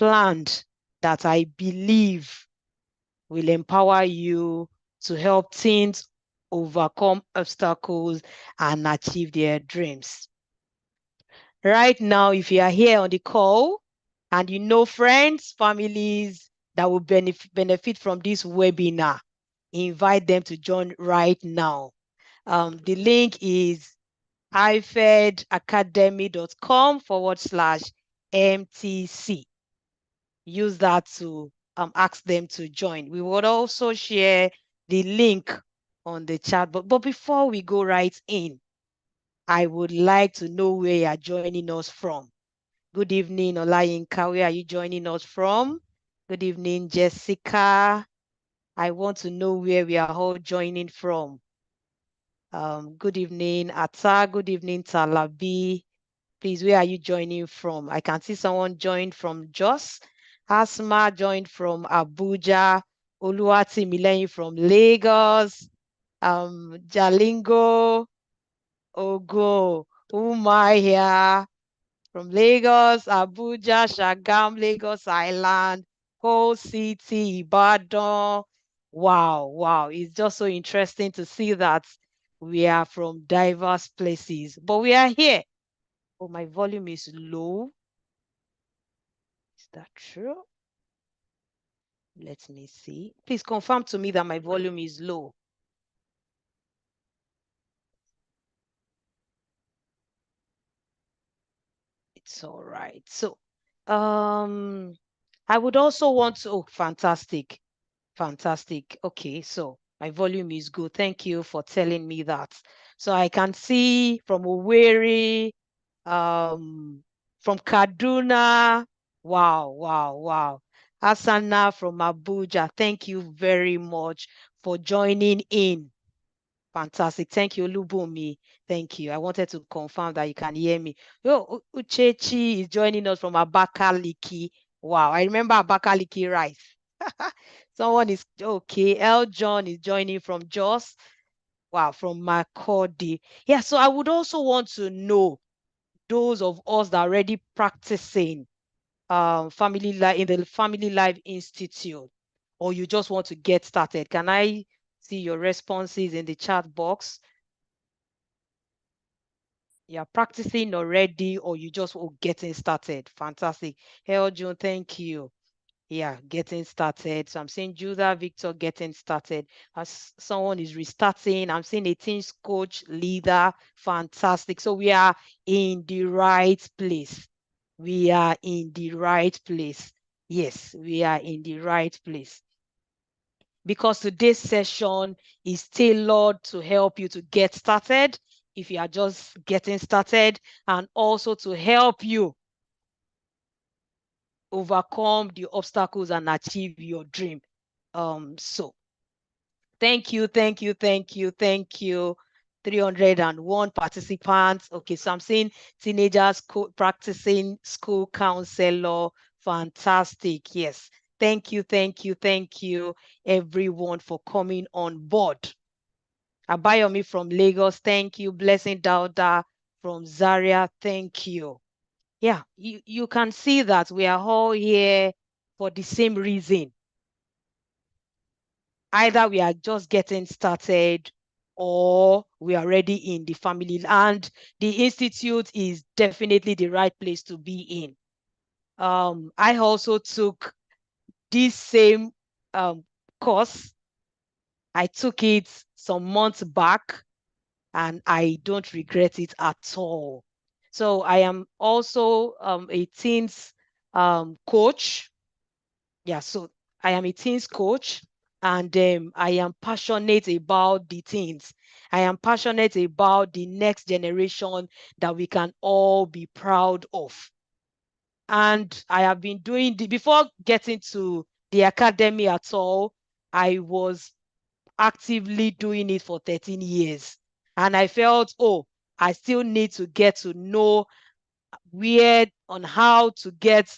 planned that I believe will empower you to help teens overcome obstacles and achieve their dreams. Right now, if you are here on the call and you know friends, families that will benefit from this webinar, invite them to join right now. The link is ifedacademy.com/MTC. Use that to ask them to join. We would also share the link on the chat. But before we go right in, I would like to know where you are joining us from. Good evening, Olayinka. Where are you joining us from? Good evening, Jessica. I want to know where we are all joining from. Good evening, Ata. Good evening, Talabi. Please, where are you joining from? I can see someone joined from Jos. Asma joined from Abuja. Oluwati Milenyi from Lagos. Jalingo, Ogo, Umaya from Lagos, Abuja, Shagam, Lagos Island, whole city, Ibadan. Wow, wow. It's just so interesting to see that we are from diverse places, but we are here. Oh, my volume is low. Is that true? Let me see. Please confirm to me that my volume is low. It's all right. So, I would also want to, oh, fantastic. Fantastic. Okay, so my volume is good. Thank you for telling me that. So I can see from Owerri, from Kaduna. Wow, wow, wow. Asana from Abuja. Thank you very much for joining in. Fantastic. Thank you, Olubumi. Thank you. I wanted to confirm that you can hear me. Oh, Uchechi is joining us from Abakaliki. Wow, I remember Abakaliki rice. Someone is okay. El John is joining from Jos. Wow, from Makodi. Yeah, so I would also want to know those of us that are already practicing family life in the Family Life Institute, or you just want to get started. Can I see your responses in the chat box? You're practicing already, or you just getting started. Fantastic. Hell, June, thank you. Yeah, getting started. So I'm seeing Judah Victor getting started. As someone is restarting, I'm seeing a team's coach, leader. Fantastic. So we are in the right place. We are in the right place. Yes, we are in the right place. Because today's session is tailored to help you to get started if you are just getting started, and also to help you overcome the obstacles and achieve your dream. So thank you, thank you, thank you, thank you. 301 participants. Okay, so I'm seeing teenagers practicing school counselor. Fantastic. Yes. Thank you, thank you, thank you, everyone, for coming on board. Abayomi from Lagos, thank you. Blessing Dauda from Zaria, thank you. Yeah, you can see that we are all here for the same reason. Either we are just getting started or we are already in the family, and the institute is definitely the right place to be in. I also took this same course. I took it some months back and I don't regret it at all. So I am also a teens coach. Yeah, so I am a teens coach, and I am passionate about the teens. I am passionate about the next generation that we can all be proud of. And I have been doing before getting to the academy at all, I was actively doing it for 13 years. And I felt, oh, I still need to get to know where on how to get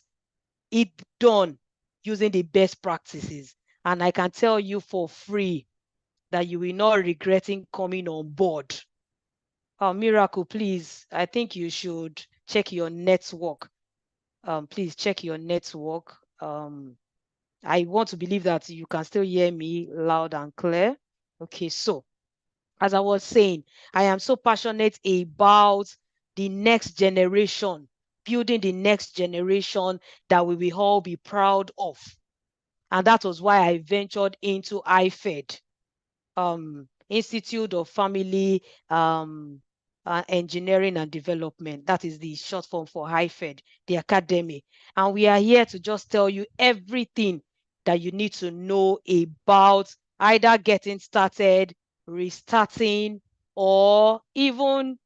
it done using the best practices. And I can tell you for free that you will not regretting coming on board. Oh, Miracle, please, I think you should check your network. Please check your network. I want to believe that you can still hear me loud and clear. Okay, so as I was saying, I am so passionate about the next generation, building the next generation that we will all be proud of. And that was why I ventured into IFED, Institute of Family Engineering and Development. That is the short form for IFED, the academy. And we are here to just tell you everything that you need to know about either getting started, restarting, or even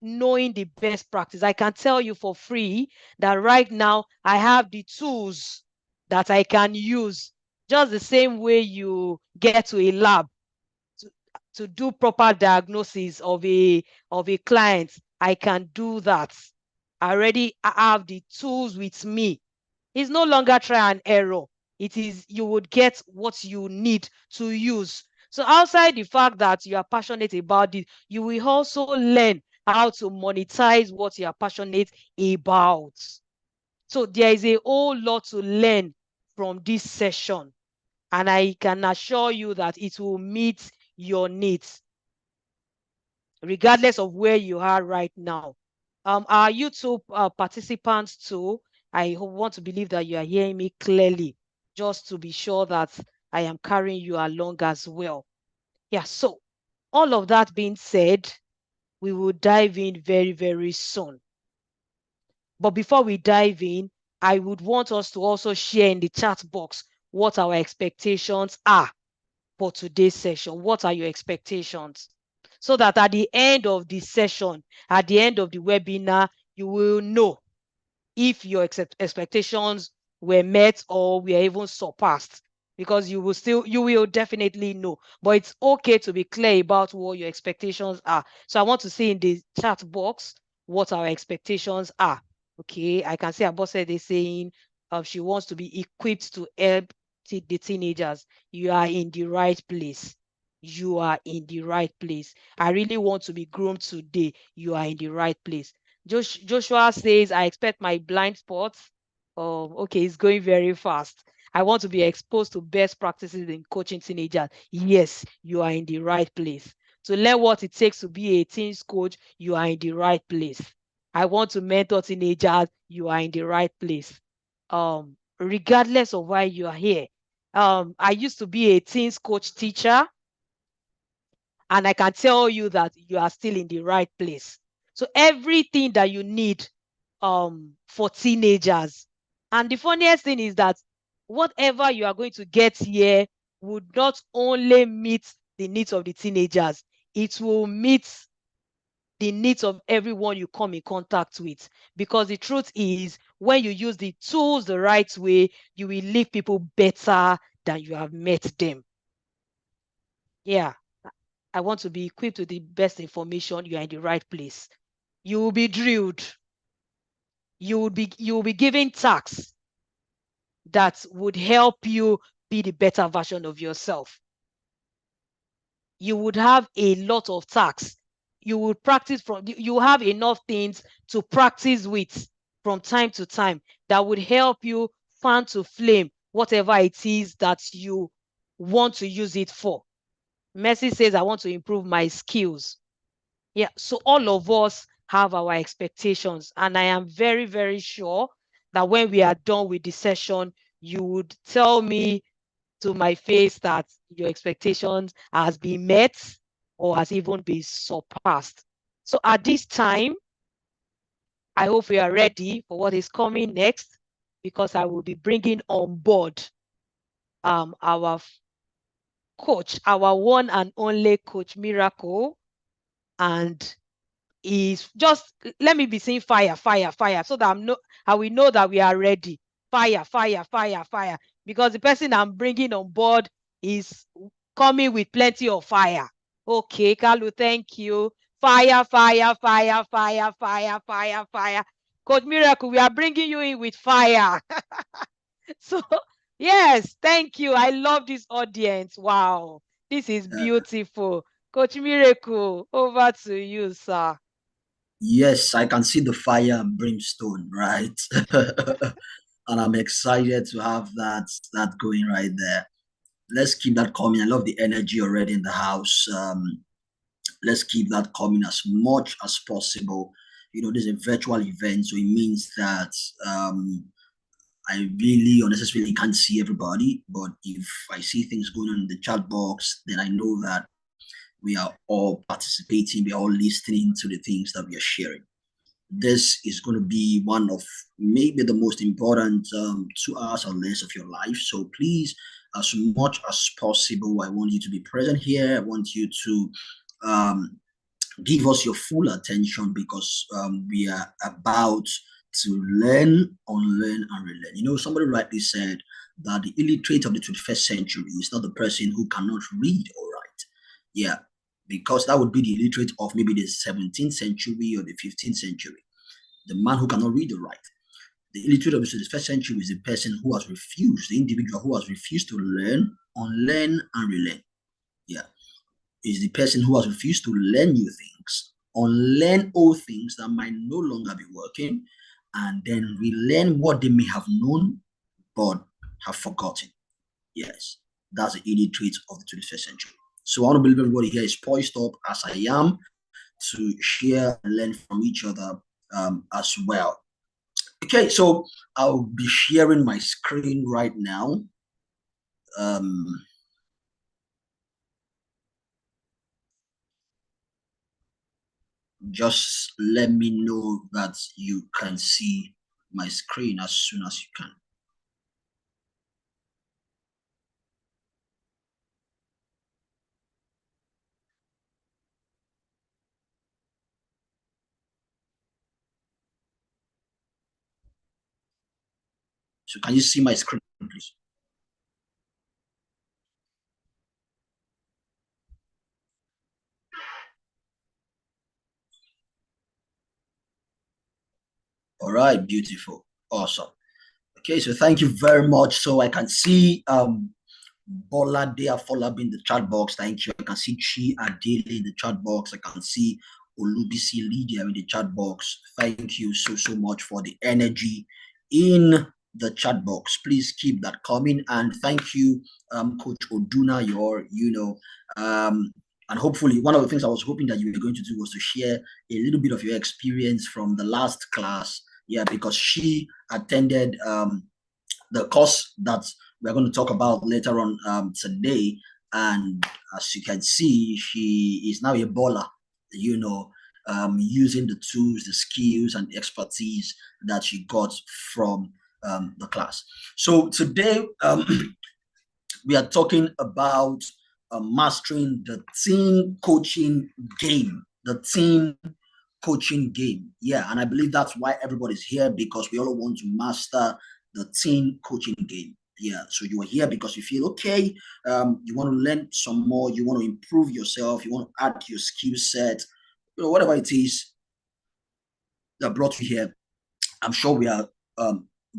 knowing the best practice. I can tell you for free that right now I have the tools that I can use, just the same way you get to a lab to, to do proper diagnosis of a client. I can do that. I already have the tools with me. It's no longer try and error. It is you would get what you need to use. So outside the fact that you are passionate about it, you will also learn how to monetize what you are passionate about. So there is a whole lot to learn from this session. And I can assure you that it will meet your needs, regardless of where you are right now. Our YouTube participants too, I want to believe that you are hearing me clearly, just to be sure that I am carrying you along as well. Yeah, so all of that being said, we will dive in very, very soon. But before we dive in, I would want us to also share in the chat box what our expectations are for today's session. What are your expectations? So that at the end of the session, at the end of the webinar, you will know if your expectations were met or were even surpassed, because you will definitely know. But it's okay to be clear about what your expectations are. So I want to see in the chat box what our expectations are. Okay, I can see Abosede is saying she wants to be equipped to help the teenagers. You are in the right place. You are in the right place. I really want to be groomed today. You are in the right place. Joshua says, I expect my blind spots. Oh, okay, it's going very fast. I want to be exposed to best practices in coaching teenagers. Yes, you are in the right place. To learn what it takes to be a teens coach, you are in the right place. I want to mentor teenagers, you are in the right place. Regardless of why you are here. I used to be a teens coach teacher, and I can tell you that you are still in the right place. So everything that you need for teenagers. And the funniest thing is that whatever you are going to get here would not only meet the needs of the teenagers, it will meet the needs of everyone you come in contact with. Because the truth is, when you use the tools the right way, you will leave people better than you have met them. Yeah. I want to be equipped with the best information. You are in the right place. You will be drilled. You will be given tasks that would help you be the better version of yourself. You would have a lot of tasks. You would practice you have enough things to practice with from time to time that would help you fan to flame whatever it is that you want to use it for. Mercy says, I want to improve my skills. Yeah, so all of us have our expectations, and I am very, very sure that when we are done with the session, you would tell me to my face that your expectations has been met or has even been surpassed. So at this time, I hope we are ready for what is coming next, because I will be bringing on board our coach, our one and only Coach Miracle, and is just let me be saying fire, fire, fire, so that I will know that we are ready. Fire, fire, fire, fire. Because the person I'm bringing on board is coming with plenty of fire. Okay, Kalu, thank you. Fire, fire, fire, fire, fire, fire, fire. Coach Miracle, we are bringing you in with fire. So, yes, thank you. I love this audience. Wow, this is beautiful. Coach Miracle, over to you, sir. Yes, I can see the fire and brimstone, right? And I'm excited to have that going right there. Let's keep that coming. I love the energy already in the house. Let's keep that coming as much as possible. This is a virtual event, so it means that I really unnecessarily can't see everybody. But if I see things going on in the chat box, then I know that we are all participating, we are all listening to the things that we are sharing. This is going to be one of maybe the most important 2 hours or less of your life. So please, as much as possible, I want you to be present here. I want you to um, give us your full attention because we are about to learn, unlearn, and relearn. Somebody rightly said that the illiterate of the 21st century is not the person who cannot read or write. Yeah, because that would be the illiterate of maybe the 17th century or the 15th century, the man who cannot read or write. The illiterate of the 21st century is the person who has refused, the individual who has refused to learn, unlearn, and relearn. Yeah, is the person who has refused to learn new things, unlearn old things that might no longer be working, and then relearn what they may have known but have forgotten. Yes, that's the illiterate of the 21st century. So I want to believe everybody here is poised up as I am to share and learn from each other as well. Okay, so I'll be sharing my screen right now. Um, just let me know that you can see my screen as soon as you can. So can you see my screen, please? All right, beautiful. Awesome. Okay, so thank you very much. So I can see Bola Deafola in the chat box. Thank you. I can see Chi Adele in the chat box. I can see Olubisi Lydia in the chat box. Thank you so much for the energy in the chat box. Please keep that coming. And thank you, Coach Oduna. And hopefully one of the things I was hoping that you were going to do was to share a little bit of your experience from the last class. Yeah, because she attended the course that we're going to talk about later on today. And as you can see, she is now a baller, using the tools, the skills, and expertise that she got from the class. So today, we are talking about mastering the team coaching game, the team coaching game. Yeah, and I believe that's why everybody's here, because we all want to master the team coaching game. Yeah, so you are here because you feel okay, you want to learn some more, you want to improve yourself, you want to add to your skill set, whatever it is that brought you here. I'm sure we are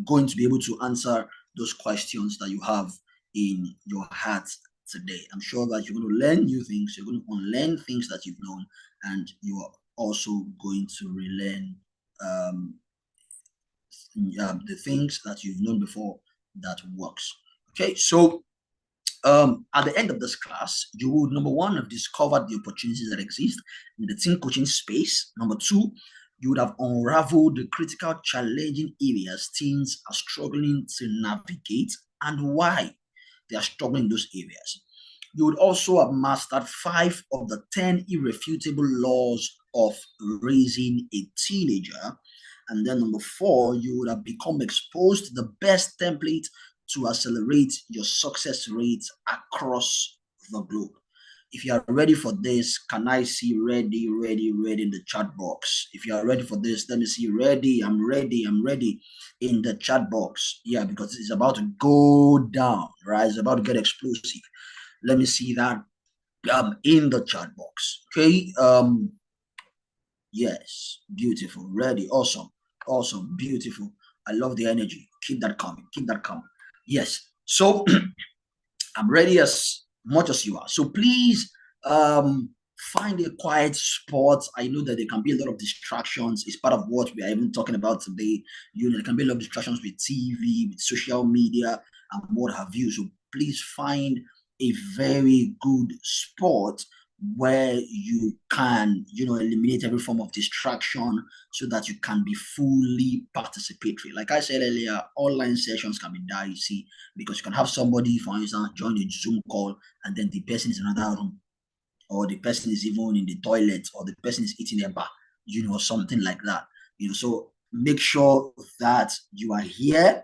going to be able to answer those questions that you have in your heart today. I'm sure that you're going to learn new things, you're going to unlearn things that you've known, and you are also going to relearn um, the things that you've known before that works. Okay, so at the end of this class, you would, number one, have discovered the opportunities that exist in the team coaching space. Number two, you would have unraveled the critical, challenging areas teams are struggling to navigate and why they are struggling in those areas. You would also have mastered 5 of the 10 irrefutable laws of raising a teenager. And then number 4, you would have become exposed to the best template to accelerate your success rates across the globe. If you are ready for this, can I see ready in the chat box? If you are ready for this, let me see ready. I'm ready in the chat box. Yeah, because it's about to go down, right? It's about to get explosive. Let me see that in the chat box. Okay. Yes, beautiful, ready, awesome, beautiful. I love the energy. Keep that coming. Yes. So I'm ready as much as you are. So please find a quiet spot. I know that there can be a lot of distractions. It's part of what we are even talking about today. There can be a lot of distractions with TV, with social media, and what have you. So please find a very good spot where you can, eliminate every form of distraction so that you can be fully participatory. Like I said earlier, online sessions can be dicey because you can have somebody, for instance, join a Zoom call and then the person is in another room, or the person is even in the toilet, or the person is eating a bar, something like that. So make sure that you are here,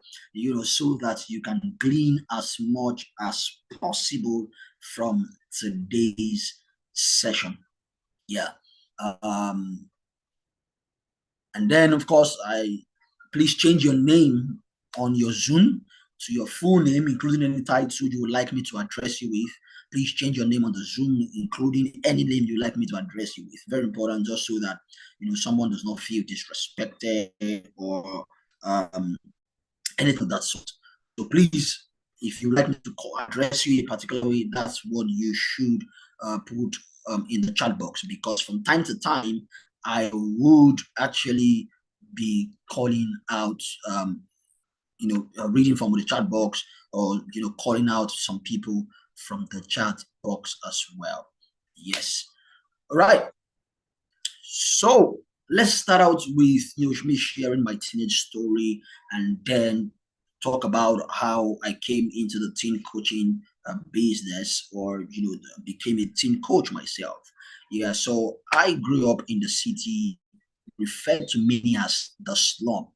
so that you can glean as much as possible from today's session. Yeah. Um, and then, of course, please change your name on your Zoom to your full name, including any title you would like me to address you with. Please change your name on the Zoom, including any name you like me to address you with. Very important, just so that someone does not feel disrespected or anything of that sort. So please, if you like me to address you in a particular way, that's what you should put in the chat box, because from time to time, I would actually be calling out, reading from the chat box, or, calling out some people from the chat box as well. Yes. All right. So let's start out with, me sharing my teenage story, and then talk about how I came into the teen coaching business, or, became a teen coach myself. Yeah. So I grew up in the city, referred to many as the slum,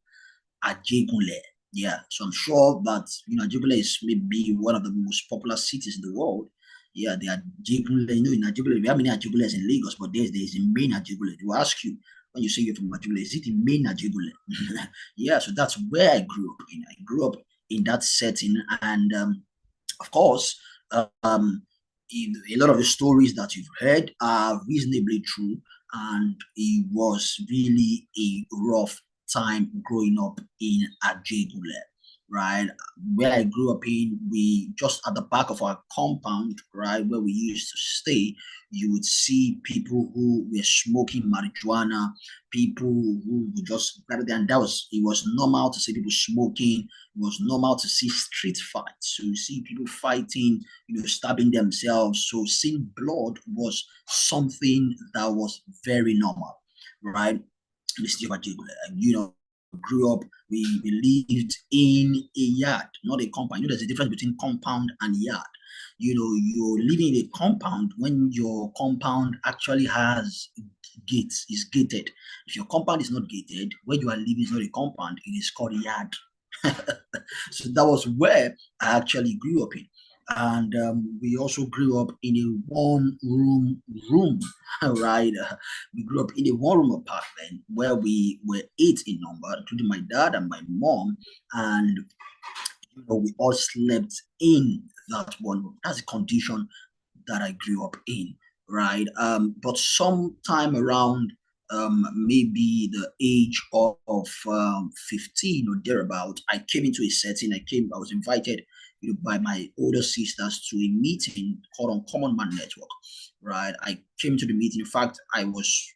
Ajegunle. Yeah, so I'm sure that Ajegunle is maybe one of the most popular cities in the world. Yeah, they are Ajegunle. In Ajegunle, we have many Ajegunles in Lagos, but there's a main Ajegunle. They will ask you when you say you're from Ajegunle, is it the main Ajegunle? Yeah, so that's where I grew up in. I grew up in that setting, and of course, um, a lot of the stories that you've heard are reasonably true, and it was really a rough time growing up in Ajegule, right? Where I grew up in, we just at the back of our compound, right, where we used to stay, you would see people who were smoking marijuana, people who were just rather than that was it was normal to see people smoking. It was normal to see street fights. So you see people fighting, stabbing themselves. So seeing blood was something that was very normal, right? In the city of Ajigule, grew up, we lived in a yard, not a compound. There's a difference between compound and yard. You're living in a compound when your compound actually has gates, is gated. If your compound is not gated, where you are living is not a compound, it is called a yard. So that was where I actually grew up in. And we also grew up in a one room, right? We grew up in a one-room apartment where we were 8 in number, including my dad and my mom, and we all slept in that one room. That's the condition that I grew up in, right? But sometime around maybe the age of 15 or thereabout, I came into a setting. I was invited, by my older sisters to a meeting called Uncommon Man Network, right? I came to the meeting. In fact, I was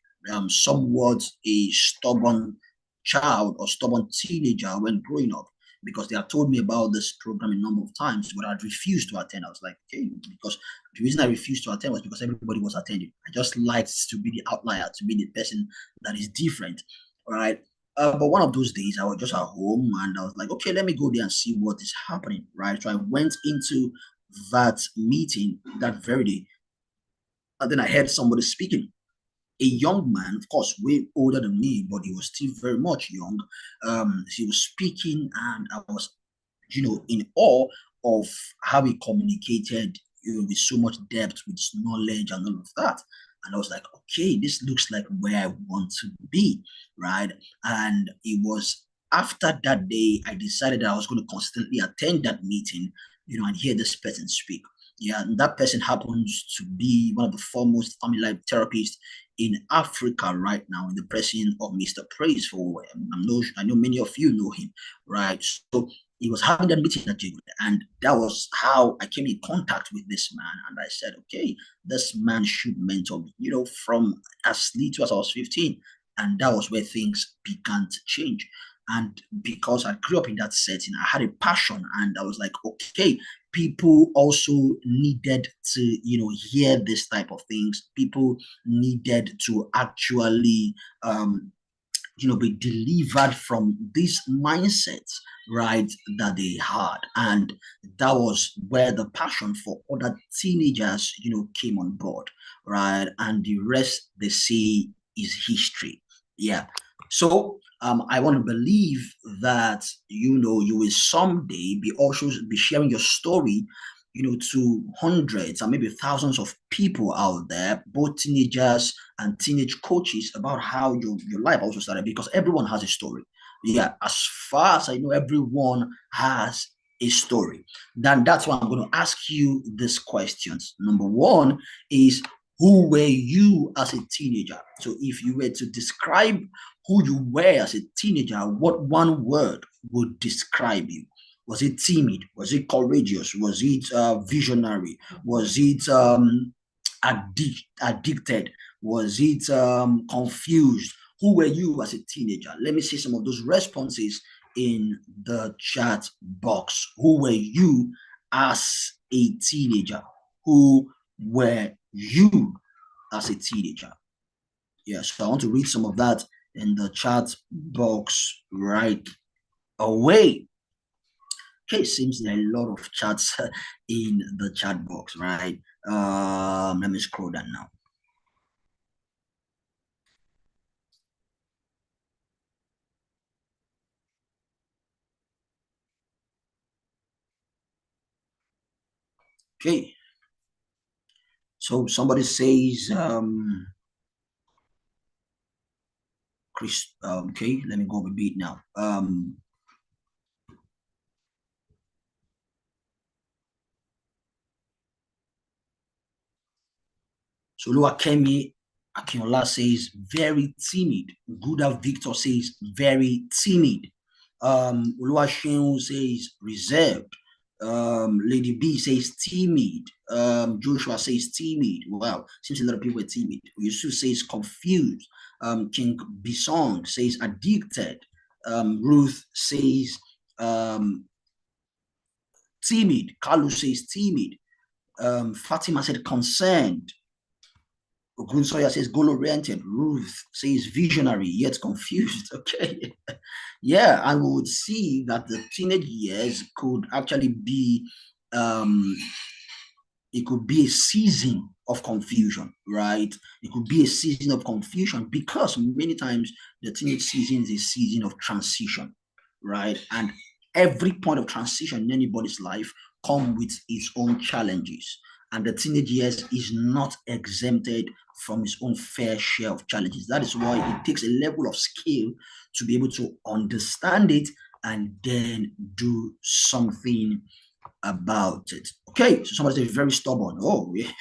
somewhat a stubborn child or stubborn teenager when growing up, because they had told me about this program a number of times, but I'd refused to attend. I was like, okay, because the reason I refused to attend was because everybody was attending. I just liked to be the outlier, to be the person that is different, right? But one of those days, I was just at home and I was like, okay, let me go there and see what is happening, right? So I went into that meeting that very day, and then I heard somebody speaking, a young man, of course, way older than me, but he was still very much young. He was speaking, and I was, in awe of how he communicated, with so much depth, with knowledge, and all of that. And I was like, okay, this looks like where I want to be, right? And it was after that day, I decided that I was going to constantly attend that meeting, and hear this person speak. Yeah, and that person happens to be one of the foremost family life therapists in Africa right now, in the person of Mr. Praise for. I know many of you know him, right? So he was having that meeting at Jaguar, and that was how I came in contact with this man. And I said, okay, this man should mentor me, from as little as I was 15. And that was where things began to change. And because I grew up in that setting, I had a passion, and I was like, okay, people also needed to, hear this type of things. People needed to actually be delivered from these mindsets, right, that they had. And that was where the passion for other teenagers, came on board, right? And the rest, they say, is history. Yeah. So I want to believe that, you will someday be also be sharing your story, to hundreds and maybe thousands of people out there, both teenagers and teenage coaches, about how your life also started, because everyone has a story. Yeah, as far as I know, everyone has a story. Then that's why I'm going to ask you these questions. Number one is, who were you as a teenager? So if you were to describe who you were as a teenager, what one word would describe you? Was it timid? Was it courageous? Was it visionary? Was it addicted? Was it confused? Who were you as a teenager? Let me see some of those responses in the chat box. Who were you as a teenager? Who were you as a teenager? Yeah, so I want to read some of that in the chat box right away. Okay, seems there are a lot of chats in the chat box, right? Let me scroll down now. Okay, so somebody says, Chris. Okay, let me go a bit now. So Luakemi Akinola says very timid. Guda Victor says very timid. Oluwaseun says reserved. Lady B says timid. Joshua says timid. Wow, seems a lot of people were timid. Yusuf says confused. King Bisong says addicted. Ruth says timid. Kalu says timid. Fatima said concerned. Ogunsoya says goal-oriented. Ruth says visionary, yet confused. Okay. Yeah, and we would see that the teenage years could actually be it could be a season of confusion, right? It could be a season of confusion because many times the teenage season is a season of transition, right? And every point of transition in anybody's life come with its own challenges. And the teenage years is not exempted from its own fair share of challenges. That is why it takes a level of skill to be able to understand it and then do something about it. Okay, so somebody said very stubborn. Oh, yeah.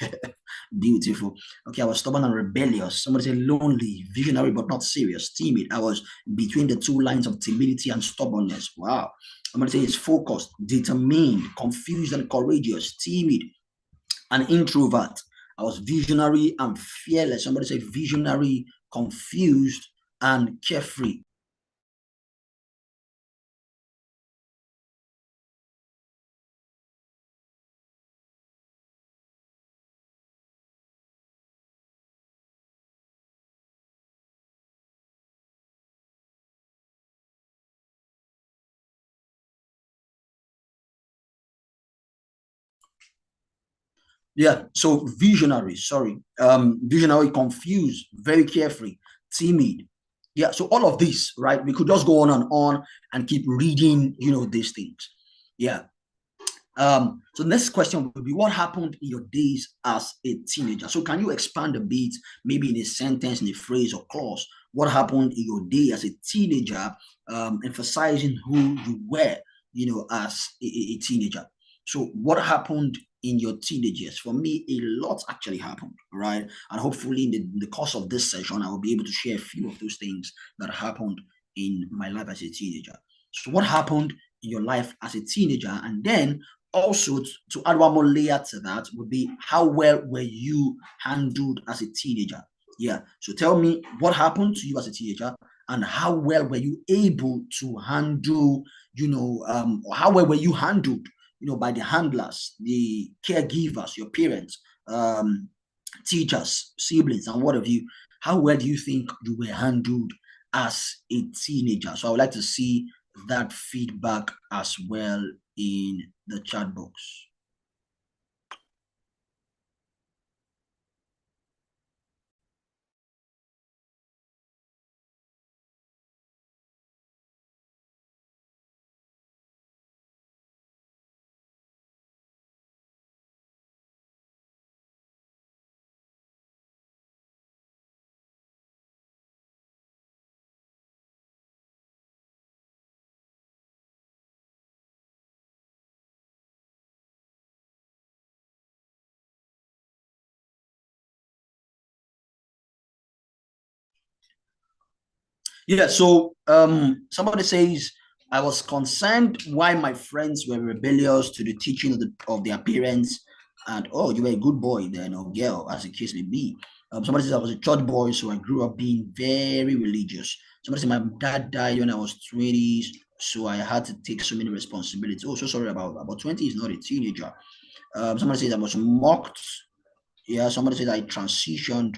Beautiful. Okay, I was stubborn and rebellious. Somebody said lonely, visionary, but not serious, timid. I was between the two lines of timidity and stubbornness. Wow. Somebody said it's focused, determined, confused and courageous, timid, an introvert. I was visionary and fearless. Somebody said visionary, confused, and carefree. Yeah, so visionary, sorry. Visionary, confused, very carefree, timid. Yeah, so all of this, right? We could just go on and keep reading, these things. Yeah. So next question would be, what happened in your days as a teenager? So can you expand a bit, maybe in a sentence, in a phrase or clause, what happened in your day as a teenager, emphasizing who you were, as a teenager. So what happened in your teenage years? For me, a lot actually happened, right? And hopefully in the course of this session, I will be able to share a few of those things that happened in my life as a teenager. So what happened in your life as a teenager? And then also to add one more layer to that would be, how well were you handled as a teenager? Yeah. So tell me what happened to you as a teenager, and how well were you able to handle, or how well were you handled, by the handlers, the caregivers, your parents, teachers, siblings, and what have you. How well do you think you were handled as a teenager? So I would like to see that feedback as well in the chat box. Yeah, so somebody says, I was concerned why my friends were rebellious to the teaching of their parents. And oh, you were a good boy then, or girl, as the case may be. Somebody says, I was a church boy, so I grew up being very religious. Somebody said, my dad died when I was 20, so I had to take so many responsibilities. Oh, so sorry about 20 is not a teenager. Somebody says, I was mocked. Yeah, somebody says I transitioned.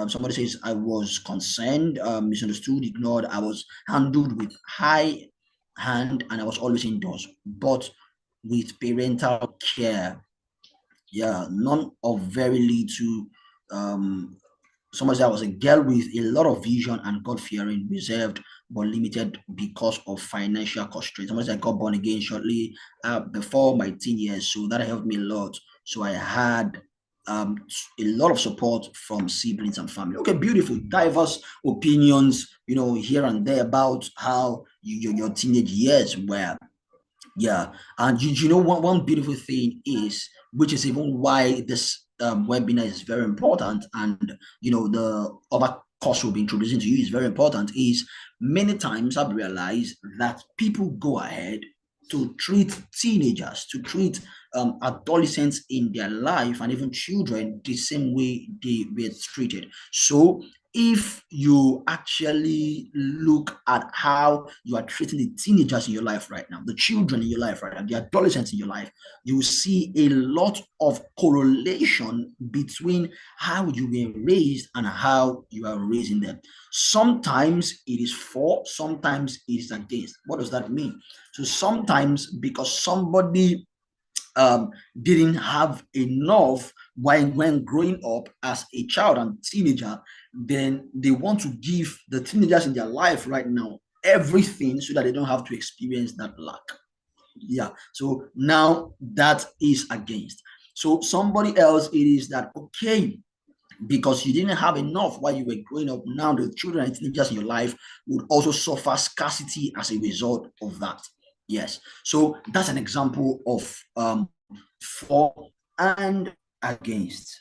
Somebody says I was concerned, misunderstood, ignored. I was handled with high hand, and I was always indoors, but with parental care. Yeah, none of very little. Um, Somebody said I was a girl with a lot of vision and God fearing, reserved but limited because of financial constraints. Somebody said I got born again shortly before my teen years, so that helped me a lot. So I had a lot of support from siblings and family. Okay, beautiful, diverse opinions, here and there about how your teenage years were. Yeah, and one beautiful thing is, which is even why this webinar is very important, and the other course we'll be introducing to you is very important. Is many times I've realized that people go ahead to treat teenagers, to treat adolescents in their life, and even children the same way they were treated. So if you actually look at how you are treating the teenagers in your life right now, the children in your life right now, the adolescents in your life, you will see a lot of correlation between how you were raised and how you are raising them. Sometimes it is for, sometimes it is against. What does that mean? So sometimes because somebody didn't have enough when growing up as a child and teenager, then they want to give the teenagers in their life right now everything so that they don't have to experience that lack. Yeah. So now that is against. So somebody else, it is that, okay, because you didn't have enough while you were growing up, now the children and teenagers in your life would also suffer scarcity as a result of that. Yes. So that's an example of for and against.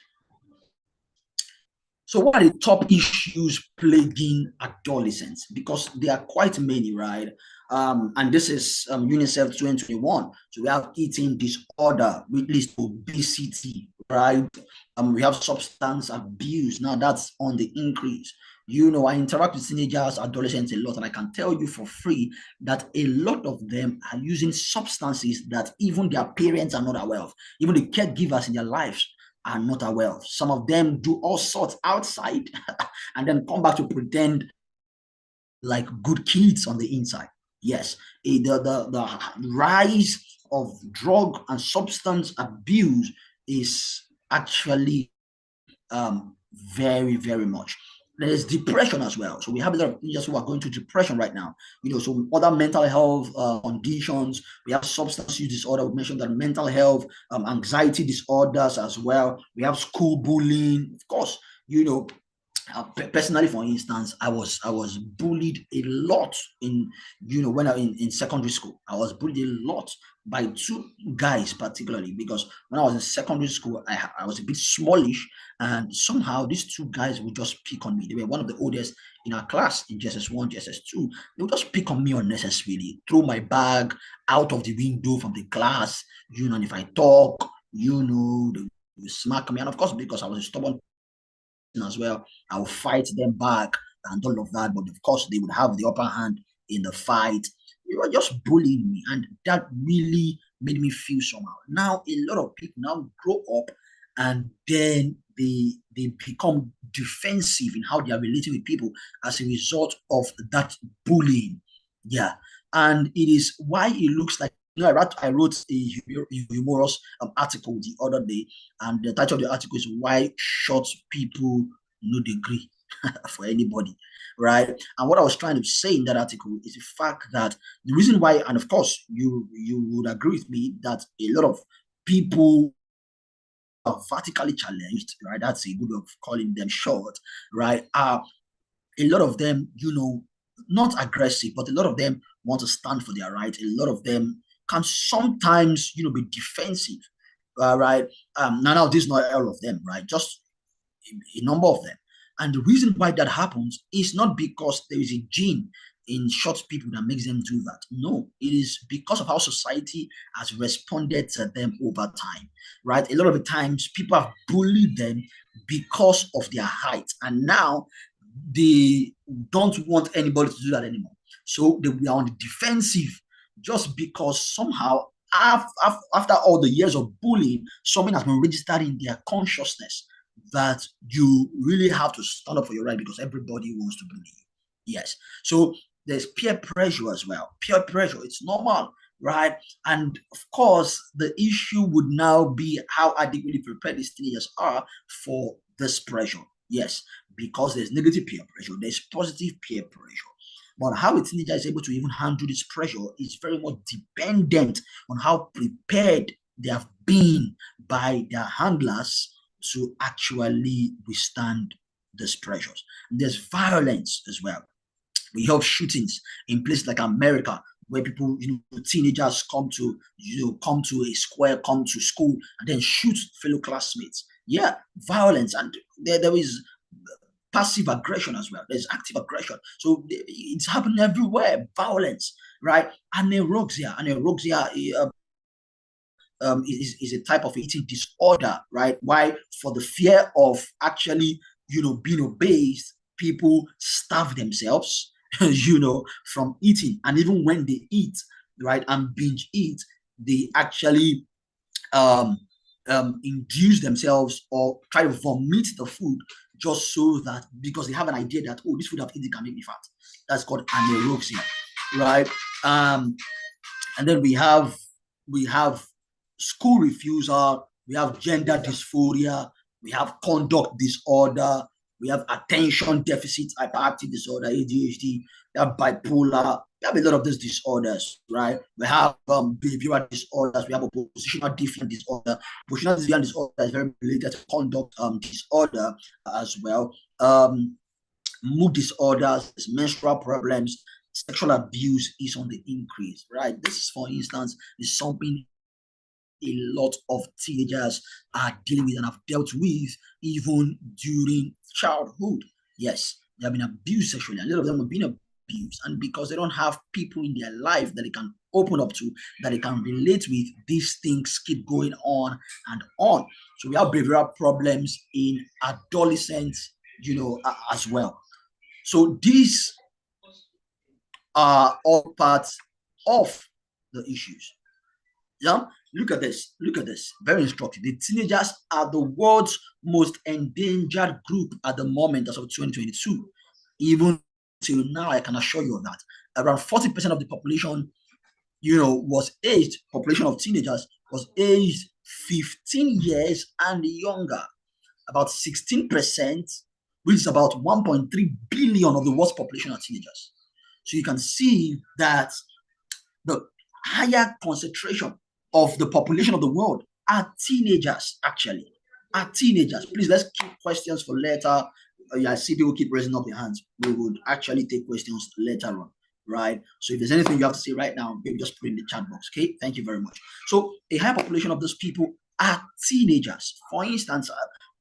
So, what are the top issues plaguing adolescents? Because there are quite many, right? And this is UNICEF 2021. So, we have eating disorder, which leads to obesity, right? We have substance abuse. Now, that's on the increase. I interact with teenagers, adolescents a lot, and I can tell you for free that a lot of them are using substances that even their parents are not aware of, even the caregivers in their lives are not aware of. Some of them do all sorts outside and then come back to pretend like good kids on the inside. Yes, the rise of drug and substance abuse is actually very, very much. There's depression as well. So we have a lot of teenagers who are going through depression right now. So other mental health conditions. We have substance use disorder. We mentioned that mental health, anxiety disorders as well. We have school bullying. Of course, Personally, for instance, I was bullied a lot in, when I in secondary school. I was bullied a lot by two guys, particularly because when I was in secondary school, I was a bit smallish, and somehow these two guys would just pick on me. They were one of the oldest in our class in JSS1, JSS2. They would just pick on me unnecessarily, throw my bag out of the window from the class, and if I talk, they would smack me. And of course, because I was a stubborn as well, I'll fight them back and all of that. But of course, they would have the upper hand in the fight. They were just bullying me, and that really made me feel somehow. Now, a lot of people now grow up, and then they become defensive in how they are relating with people as a result of that bullying. Yeah, and it is why it looks like, I wrote a humorous article the other day, and the title of the article is "Why Short People No Degree for Anybody," right? And what I was trying to say in that article is the fact that the reason why, and of course you would agree with me that a lot of people are vertically challenged, right? That's a good way of calling them short, right? A lot of them, not aggressive, but a lot of them want to stand for their right. A lot of them can sometimes, be defensive, right? Now, this is not all of them, right? Just a number of them. And the reason why that happens is not because there is a gene in short people that makes them do that. No, it is because of how society has responded to them over time, right? A lot of the times people have bullied them because of their height, and now they don't want anybody to do that anymore. So they are on the defensive just because somehow after all the years of bullying, something has been registered in their consciousness that you really have to stand up for your right because everybody wants to bully you. Yes. So there's peer pressure as well. Peer pressure, it's normal, right? And of course, the issue would now be how adequately prepared these teenagers are for this pressure. Yes, because there's negative peer pressure, there's positive peer pressure. But how a teenager is able to even handle this pressure is very much dependent on how prepared they have been by their handlers to actually withstand these pressures. And there's violence as well. We have shootings in places like America where people, teenagers come to a square, come to school, and then shoot fellow classmates. Yeah, violence, and there is passive aggression as well. There's active aggression. So it's happening everywhere. Violence, right? Anorexia. Is a type of eating disorder, right? Why? For the fear of actually, being obese, people starve themselves, from eating. And even when they eat, right, and binge eat, they actually induce themselves or try to vomit the food just so that, because they have an idea that, oh, this food I've eaten can make me fat. That's called anorexia, right? And then we have school refusal, we have gender dysphoria, we have conduct disorder, we have attention deficit hyperactive disorder, ADHD, we have bipolar, we have a lot of these disorders, right? We have behavioral disorders, we have oppositional defiant disorder. Oppositional defiant disorder is very related to conduct disorder as well. Mood disorders, menstrual problems, sexual abuse is on the increase, right? This, for instance, is something a lot of teenagers are dealing with and have dealt with even during childhood. Yes, they have been abused sexually. A lot of them have been abused, and because they don't have people in their life that they can open up to, that they can relate with, these things keep going on and on. So we have behavioral problems in adolescents, as well. So these are all parts of the issues. Yeah, look at this. Look at this. Very instructive. The teenagers are the world's most endangered group at the moment as of 2022. Even till now, I can assure you of that. Around 40% of the population, population of teenagers was aged 15 years and younger. About 16%, which is about 1.3 billion of the world's population are teenagers. So you can see that the higher concentration of the population of the world are teenagers, actually. Are teenagers. Please, let's keep questions for later. I see people keep raising up their hands. We would actually take questions later on, right? So if there's anything you have to say right now, maybe just put in the chat box. Okay, thank you very much. So a high population of those people are teenagers. For instance,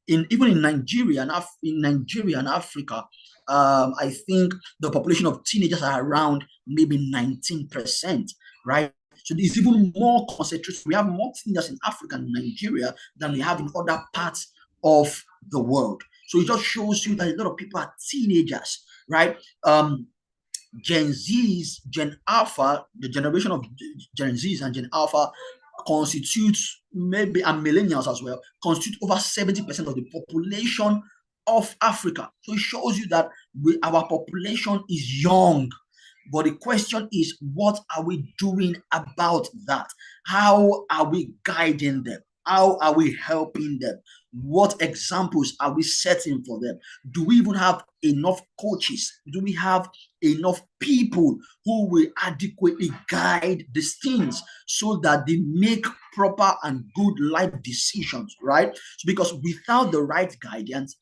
even in Nigeria and Africa, I think the population of teenagers are around maybe 19%, right? So it's even more concentrated. We have more teenagers in Africa and Nigeria than we have in other parts of the world. So it just shows you that a lot of people are teenagers, right? Gen Zs, Gen Alpha, the generation of Gen Zs and Gen Alpha constitutes, maybe, and millennials as well, constitute over 70% of the population of Africa. So it shows you that our population is young. But the question is, what are we doing about that? How are we guiding them? How are we helping them? What examples are we setting for them? Do we even have enough coaches? Do we have enough people who will adequately guide these teens so that they make proper and good life decisions, right? Because without the right guidance,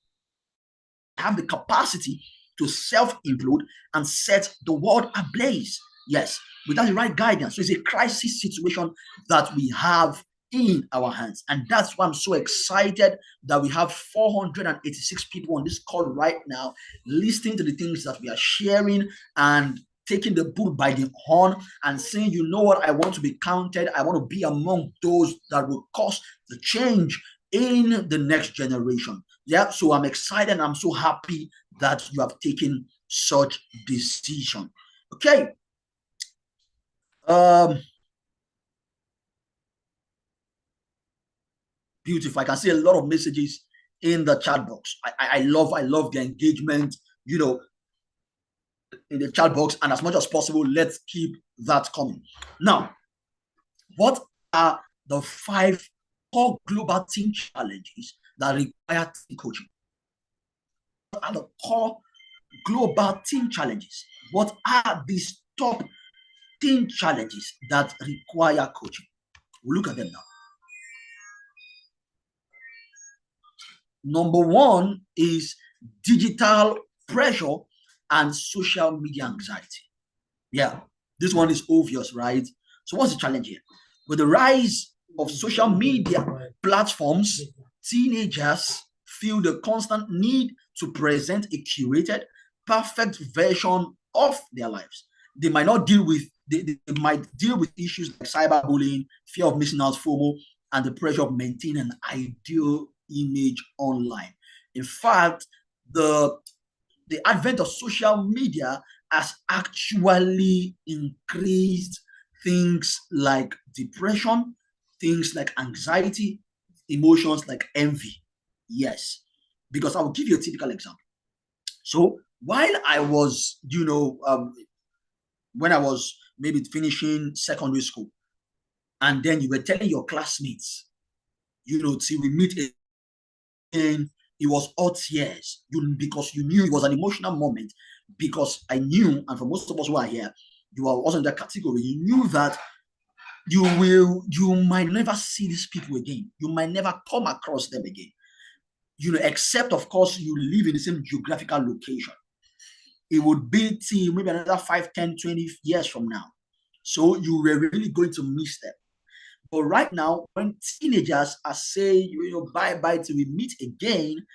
have the capacity to self-implode and set the world ablaze. Yes, without the right guidance. So it's a crisis situation that we have in our hands. And that's why I'm so excited that we have 486 people on this call right now, listening to the things that we are sharing and taking the bull by the horn and saying, you know what, I want to be counted. I want to be among those that will cause the change in the next generation. Yeah, so I'm excited and I'm so happy that you have taken such decision. Okay. Beautiful. I can see a lot of messages in the chat box. I love the engagement, in the chat box, and as much as possible, let's keep that coming. Now, what are the 5 core global teen challenges that require teen coaching? What are the core global teen challenges? What are these top teen challenges that require coaching? We'll look at them now. Number 1 is digital pressure and social media anxiety. Yeah, this one is obvious, right? So what's the challenge here? With the rise of social media platforms, teenagers feel the constant need to present a curated, perfect version of their lives. They might not deal with they might deal with issues like cyberbullying, fear of missing out, FOMO, and the pressure of maintaining an ideal image online. In fact, the advent of social media has actually increased things like depression, things like anxiety, emotions like envy. Yes, because I will give you a typical example. So while I was, when I was maybe finishing secondary school, and then you were telling your classmates, till we meet again, it was all tears, because you knew it was an emotional moment. Because I knew, and for most of us who are here, you are also in that category. You knew that you might never see these people again. You might never come across them again. Except of course you live in the same geographical location. It would be till maybe another 5, 10, 20 years from now. So you were really going to miss them. But right now, when teenagers are saying, bye till we meet again,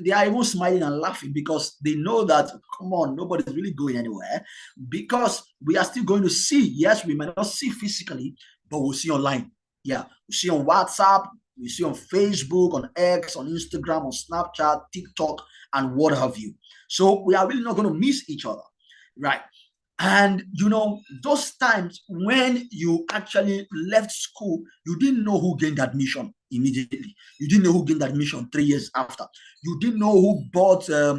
they are even smiling and laughing because they know that, come on, nobody's really going anywhere, because we are still going to see. Yes, we might not see physically, but we'll see online. Yeah, we'll see on WhatsApp, we see on Facebook, on X, on Instagram, on Snapchat, TikTok, and what have you. So we are really not going to miss each other, right? And those times when you actually left school, you didn't know who gained admission immediately. You didn't know who gained admission 3 years after. You didn't know who bought a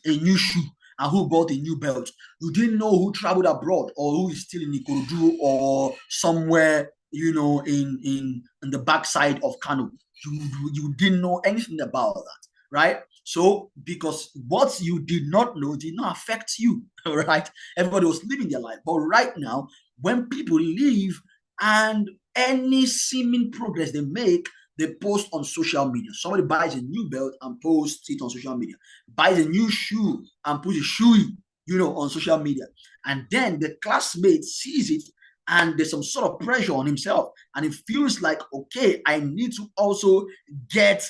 new shoe and who bought a new belt. You didn't know who traveled abroad or who is still in Ikorodu or somewhere, in the backside of Kano. You didn't know anything about that, right? So, because what you did not know did not affect you, right? Everybody was living their life. But right now, when people leave and any seeming progress they make they post on social media. Somebody buys a new belt and posts it on social media, buys a new shoe and puts a shoe, on social media. And then the classmate sees it, and there's some sort of pressure on himself, and it feels like, okay, I need to also get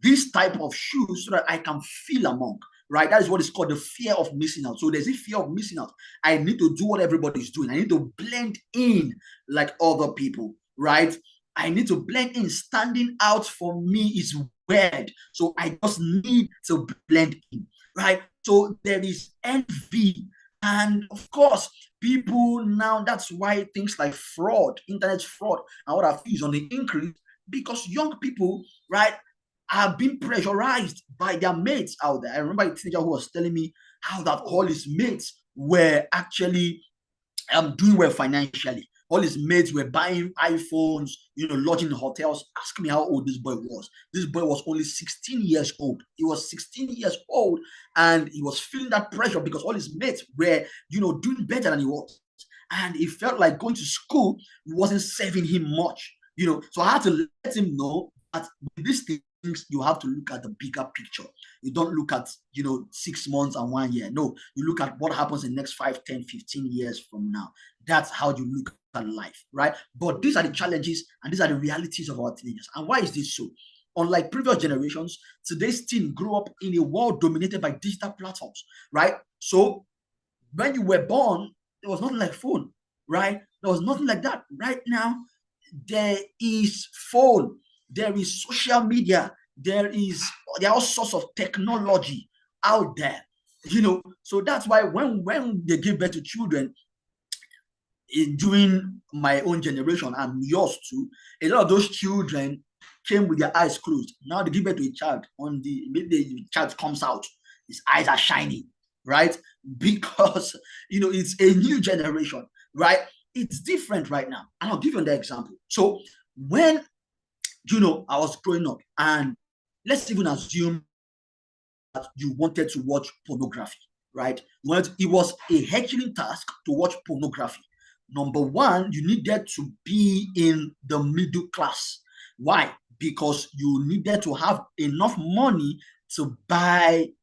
this type of shoes so that I can feel among. Right, that is what is called the fear of missing out. So there's a fear of missing out. I need to do what everybody's doing. I need to blend in like other people. Right, I need to blend in. Standing out for me is weird, so I just need to blend in. Right, so there is envy, and of course, people now. That's why things like fraud, internet fraud, and what I feel is on the increase, because young people, right, are being pressurized by their mates out there. I remember a teenager who was telling me how that all his mates were actually doing well financially. All his mates were buying iPhones, lodging in hotels. Ask me how old this boy was. This boy was only 16 years old. He was 16 years old, and he was feeling that pressure because all his mates were, doing better than he was. And he felt like going to school wasn't saving him much. So I had to let him know that with these things, you have to look at the bigger picture. You don't look at 6 months and 1 year. No, you look at what happens in the next 5, 10, 15 years from now. That's how you look at life, right? But these are the challenges and these are the realities of our teenagers. And why is this so? Unlike previous generations, today's teen grew up in a world dominated by digital platforms, right? So when you were born, there was nothing like phone, right? There was nothing like that. Right now, there is phone, there is social media, there are all sorts of technology out there. So that's why when they give birth to children, during my own generation and yours too, a lot of those children came with their eyes closed. Now they give birth to a child, the child comes out, his eyes are shining, right? Because it's a new generation, right? It's different right now. And I'll give you another example. So when I was growing up, and let's even assume that you wanted to watch pornography, right? Well, it was a herculean task to watch pornography. Number one, you needed to be in the middle class. Why? Because you needed to have enough money to buy,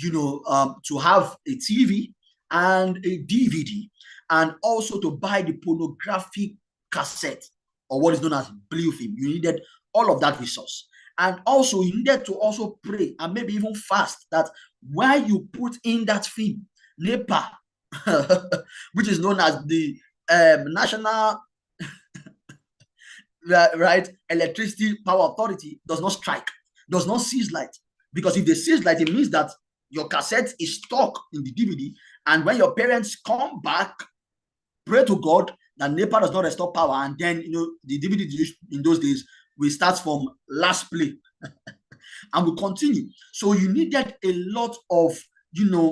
to have a TV and a DVD, and also to buy the pornographic cassette, or what is known as blue film. You needed all of that resource. And also, you needed to also pray and maybe even fast that while you put in that film, NEPA, which is known as the National right Electricity Power Authority, does not strike, does not seize light. Because if they seize light, it means that your cassette is stuck in the DVD. And when your parents come back, pray to God that NEPA does not restore power. And then, the DVD in those days, we start from last play and we continue. So you needed a lot of,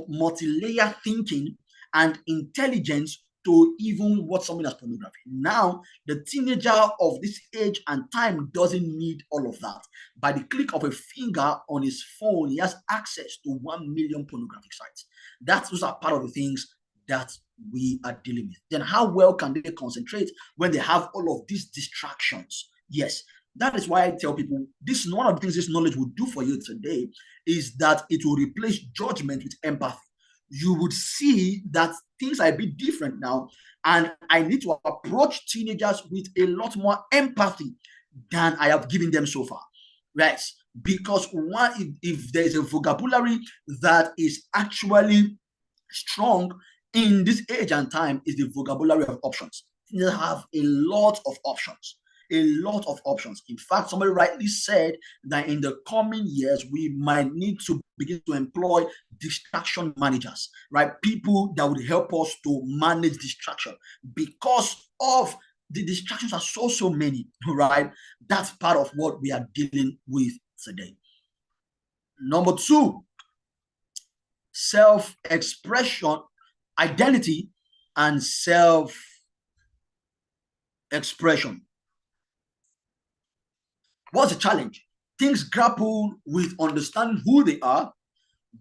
multi-layer thinking and intelligence to even watch something as pornography. Now, the teenager of this age and time doesn't need all of that. By the click of a finger on his phone, he has access to 1 million pornographic sites. Those are part of the things that we are dealing with. Then how well can they concentrate when they have all of these distractions? Yes, that is why I tell people, this is one of the things this knowledge will do for you today, is that it will replace judgment with empathy. You would see that things are a bit different now, and I need to approach teenagers with a lot more empathy than I have given them so far. Right? Because if there is a vocabulary that is actually strong in this age and time, is the vocabulary of options. They have a lot of options. A lot of options. In fact, somebody rightly said that in the coming years, we might need to begin to employ distraction managers, right? People that would help us to manage distraction, because of the distractions are so many, right? That's part of what we are dealing with today. Number two, self-expression, identity, and self-expression. What's the challenge? Things grapple with understanding who they are,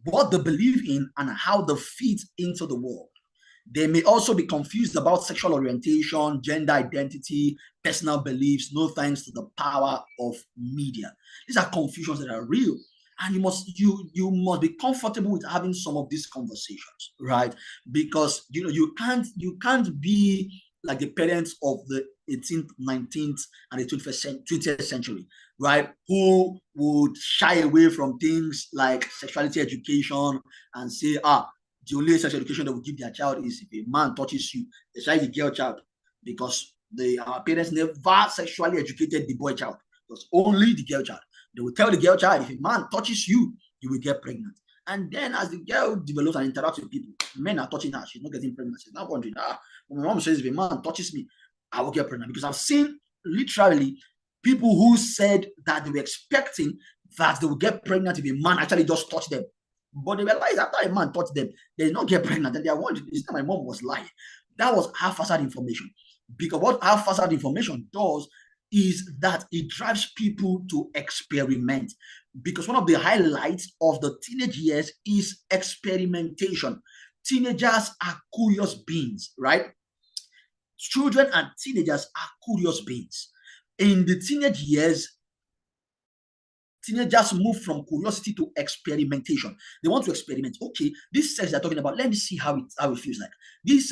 what they believe in, and how they fit into the world. They may also be confused about sexual orientation, gender identity, personal beliefs, no thanks to the power of media. These are confusions that are real. And you must be comfortable with having some of these conversations, right? Because you can't be like the parents of the 18th, 19th, and the 20th century, right? Who would shy away from things like sexuality education and say, the only sexual education they will give their child is if a man touches you, especially the girl child, because our parents never sexually educated the boy child. It was only the girl child. They will tell the girl child, if a man touches you, you will get pregnant. And then as the girl develops and interacts with people, men are touching her, she's not getting pregnant. She's not wondering, when my mom says, if a man touches me, I will get pregnant. Because I've seen literally people who said that they were expecting that they will get pregnant if a man actually just touched them. But they realized after a man touched them, they did not get pregnant. And they are wondering, is that my mom was lying? That was haphazard information. Because what haphazard information does is that it drives people to experiment. Because one of the highlights of the teenage years is experimentation. Teenagers are curious beings, right? Children and teenagers are curious beings. In the teenage years, teenagers move from curiosity to experimentation. They want to experiment. Okay, this sex they're talking about, let me see how it feels like. This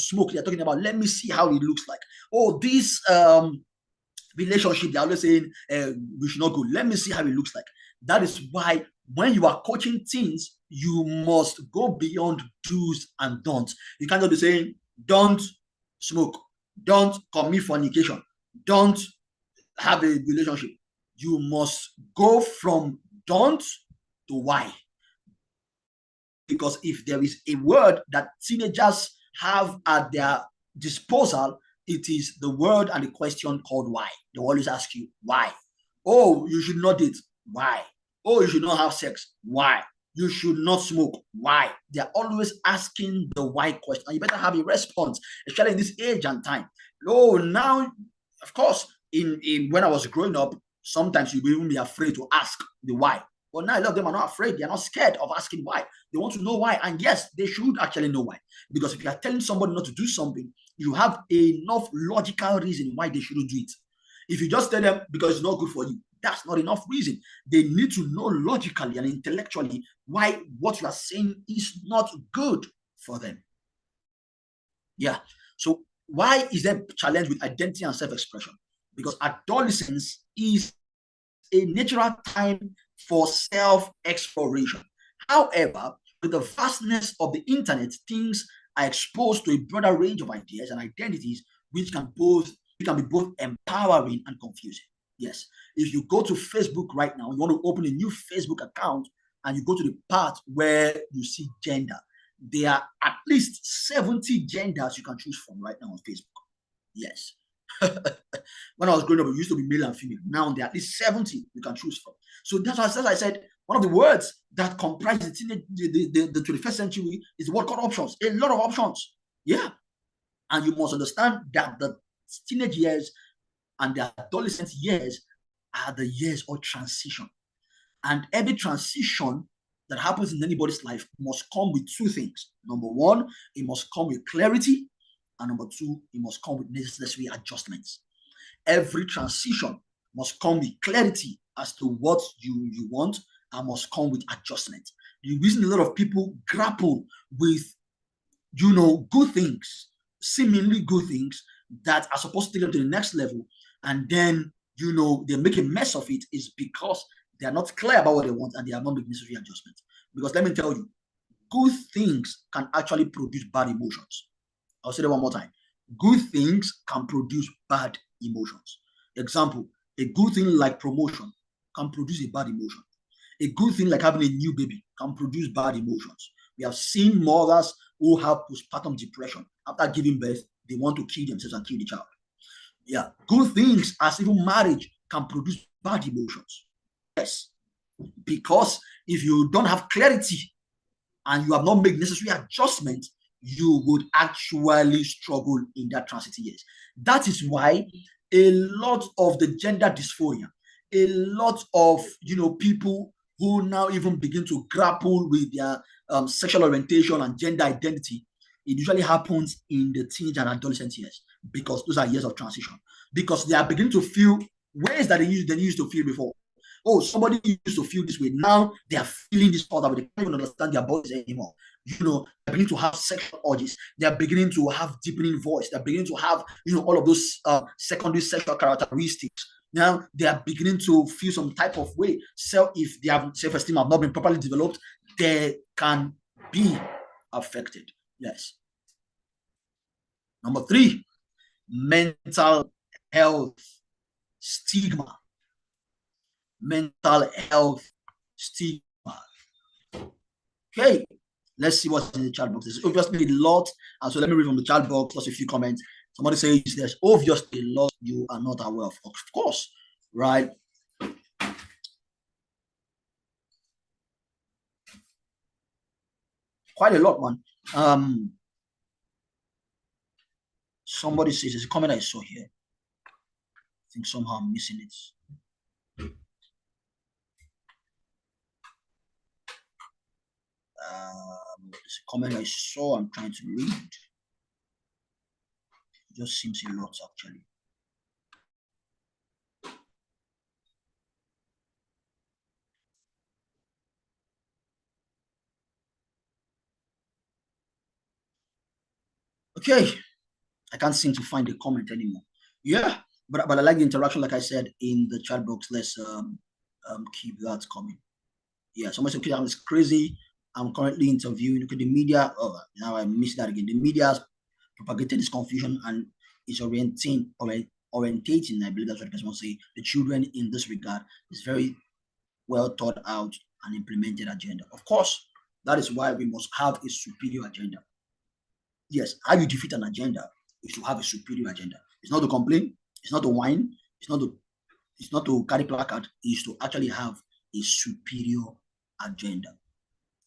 smoke they're talking about, let me see how it looks like. Oh, this relationship they're always saying we should not go. Let me see how it looks like. That is why when you are coaching teens, you must go beyond do's and don'ts. You can't just be saying, don't smoke, don't commit fornication, don't have a relationship. You must go from don't to why. Because if there is a word that teenagers have at their disposal, it is the word and the question called why. They always ask you, why? Oh, you should not date. Why? Oh, you should not have sex. Why? You should not smoke. Why? They're always asking the why question. And you better have a response, especially in this age and time. Oh, now, of course, when I was growing up, sometimes you will even be afraid to ask the why. But now a lot of them are not afraid. They are not scared of asking why. They want to know why. And yes, they should actually know why. Because if you are telling somebody not to do something, you have enough logical reason why they shouldn't do it. If you just tell them because it's not good for you, that's not enough reason. They need to know logically and intellectually why what you are saying is not good for them. Yeah. So why is there a challenge with identity and self-expression? Because adolescence is a natural time for self-exploration. However, with the vastness of the internet, things are exposed to a broader range of ideas and identities, which can be both empowering and confusing. Yes, if you go to Facebook right now, you want to open a new Facebook account, and you go to the part where you see gender, there are at least 70 genders you can choose from right now on Facebook. Yes. When I was growing up, it used to be male and female. Now there are at least 70 you can choose from. So that's why, as I said, one of the words that comprise the 21st century is the word called options. A lot of options. Yeah. And you must understand that the teenage years and the adolescent years are the years of transition. And every transition that happens in anybody's life must come with two things. Number one, it must come with clarity. And number two, it must come with necessary adjustments. Every transition must come with clarity as to what you want and must come with adjustment. The reason a lot of people grapple with, good things, seemingly good things that are supposed to take them to the next level, and then, they make a mess of it is because they are not clear about what they want and they are not making necessary adjustments. Because let me tell you, good things can actually produce bad emotions. I'll say that one more time. Good things can produce bad emotions. Example, a good thing like promotion can produce a bad emotion. A good thing like having a new baby can produce bad emotions. We have seen mothers who have postpartum depression. After giving birth, they want to kill themselves and kill the child. Yeah, good things as even marriage can produce bad emotions. Yes, because if you don't have clarity and you have not made necessary adjustment, you would actually struggle in that transition years. That is why a lot of the gender dysphoria, a lot of people who now even begin to grapple with their sexual orientation and gender identity it usually happens in the teenage and adolescent years, because those are years of transition. Because they are beginning to feel ways that they used to feel before. Oh, somebody used to feel this way. Now they are feeling this other way. They can't even understand their bodies anymore. They're beginning to have sexual urges. They are beginning to have deepening voice. They're beginning to have, all of those secondary sexual characteristics. Now they are beginning to feel some type of way. So if their self-esteem have not been properly developed, they can be affected. Yes. Number 3, mental health stigma. Mental health stigma. Okay, let's see what's in the chat box. There's obviously a lot, and so let me read from the chat box. Just a few comments. Somebody says there's obviously a lot you are not aware of. Of course, right? Quite a lot, man. Somebody says there's a comment I saw here. I think somehow I'm missing it. There's a comment I saw. I'm trying to read. It just seems a lot, actually. Okay, I can't seem to find the comment anymore. Yeah, but I like the interaction, like I said, in the chat box. Let's keep that coming. Yeah, someone said, okay, it's crazy. I'm currently interviewing. Okay, the media, oh, now I missed that again. The media has propagated this confusion and is orientating, I believe that's what the person wants to say, the children in this regard. Is very well thought out and implemented agenda. Of course, that is why we must have a superior agenda. Yes, how you defeat an agenda is to have a superior agenda. It's not to complain, it's not to whine, it's not to carry placard, it's to actually have a superior agenda.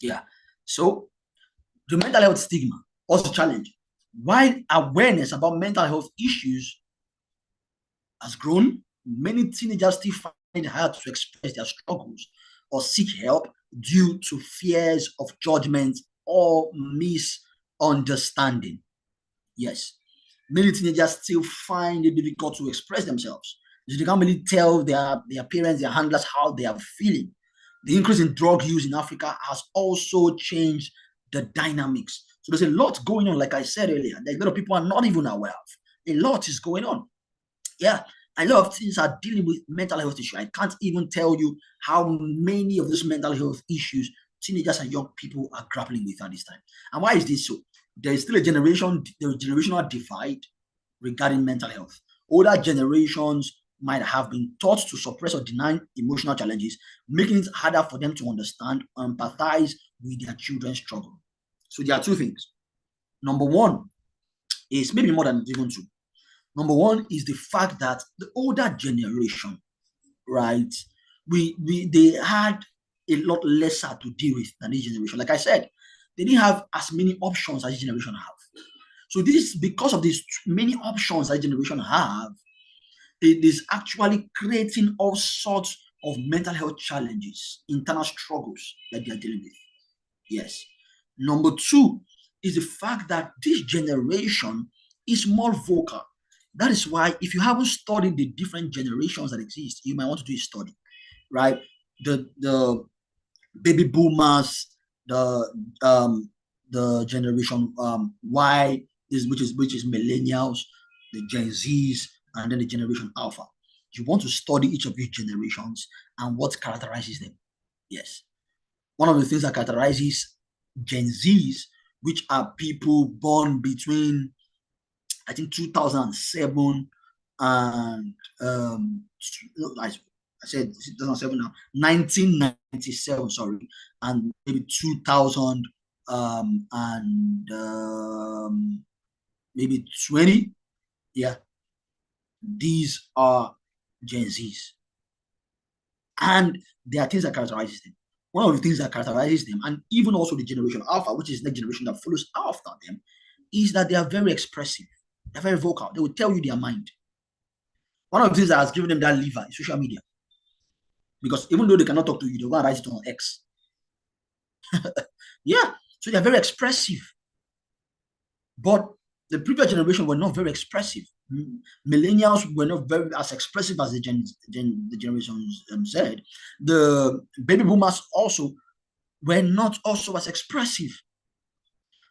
Yeah. So the mental health stigma also challenge. While awareness about mental health issues has grown, many teenagers still find it hard to express their struggles or seek help due to fears of judgment or misunderstanding. Yes, many teenagers still find it difficult to express themselves. They can't really tell their parents, their handlers, how they are feeling. The increase in drug use in Africa has also changed the dynamics. So there's a lot going on, like I said earlier, that a lot of people are not even aware of. A lot is going on. Yeah, a lot of things are dealing with mental health issues. I can't even tell you how many of these mental health issues teenagers and young people are grappling with at this time. And why is this so? There is still a generational divide regarding mental health. Older generations might have been taught to suppress or deny emotional challenges, making it harder for them to understand and empathize with their children's struggle. So there are two things. Number one is maybe more than even two. Number one is the fact that the older generation, right, they had a lot lesser to deal with than this generation. Like I said, they didn't have as many options as this generation have. So this is because of these many options that generation have, it is actually creating all sorts of mental health challenges, internal struggles that they are dealing with. Yes. Number two is the fact that this generation is more vocal. That is why if you haven't studied the different generations that exist, you might want to do a study, right? The baby boomers, the generation Y, which is millennials, the Gen Zs, and then the generation Alpha. You want to study each of these generations and what characterizes them. Yes. One of the things that characterizes Gen Zs, which are people born between, I think, 2007 and I said 2007 now, 1997, sorry, and maybe 2000 and maybe 20. Yeah, these are Gen Zs, and there are things that characterizes them. One of the things that characterizes them, and even also the generation Alpha, which is the generation that follows after them, is that they are very expressive. They're very vocal. They will tell you their mind. One of the things that has given them that lever is social media. Because even though they cannot talk to you, they're going to write it on X. Yeah. So they're very expressive. But the previous generation were not very expressive. Millennials were not very as expressive as the generations said. The baby boomers also were not also as expressive.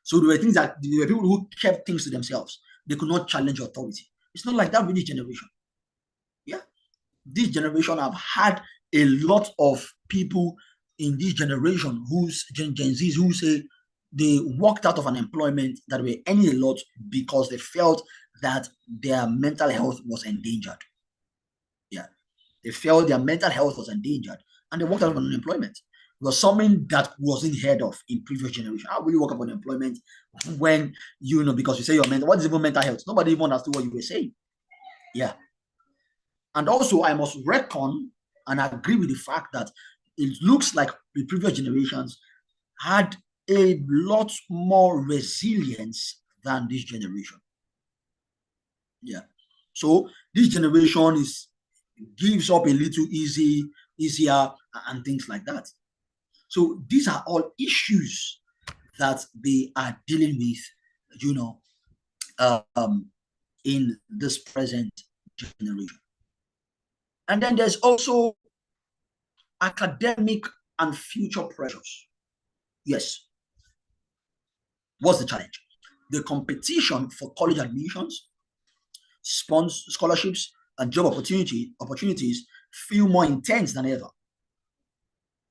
So there were things that there were people who kept things to themselves. They could not challenge authority. It's not like that with this generation. Yeah. This generation have had a lot of people in this generation who's Gen Zs who say they walked out of an employment that were earning a lot because they felt that their mental health was endangered. Yeah. They felt their mental health was endangered and they walked out of unemployment. It was something that wasn't heard of in previous generation. How will you walk up on employment when because you say your mental, what is even mental health? Nobody even understood what you were saying. Yeah. And also, I must reckon and agree with the fact that it looks like the previous generations had a lot more resilience than this generation. Yeah. So this generation gives up a little easier, and things like that. So these are all issues that they are dealing with, in this present generation. And then there's also academic and future pressures. Yes. What's the challenge? The competition for college admissions, scholarships, and job opportunities feel more intense than ever.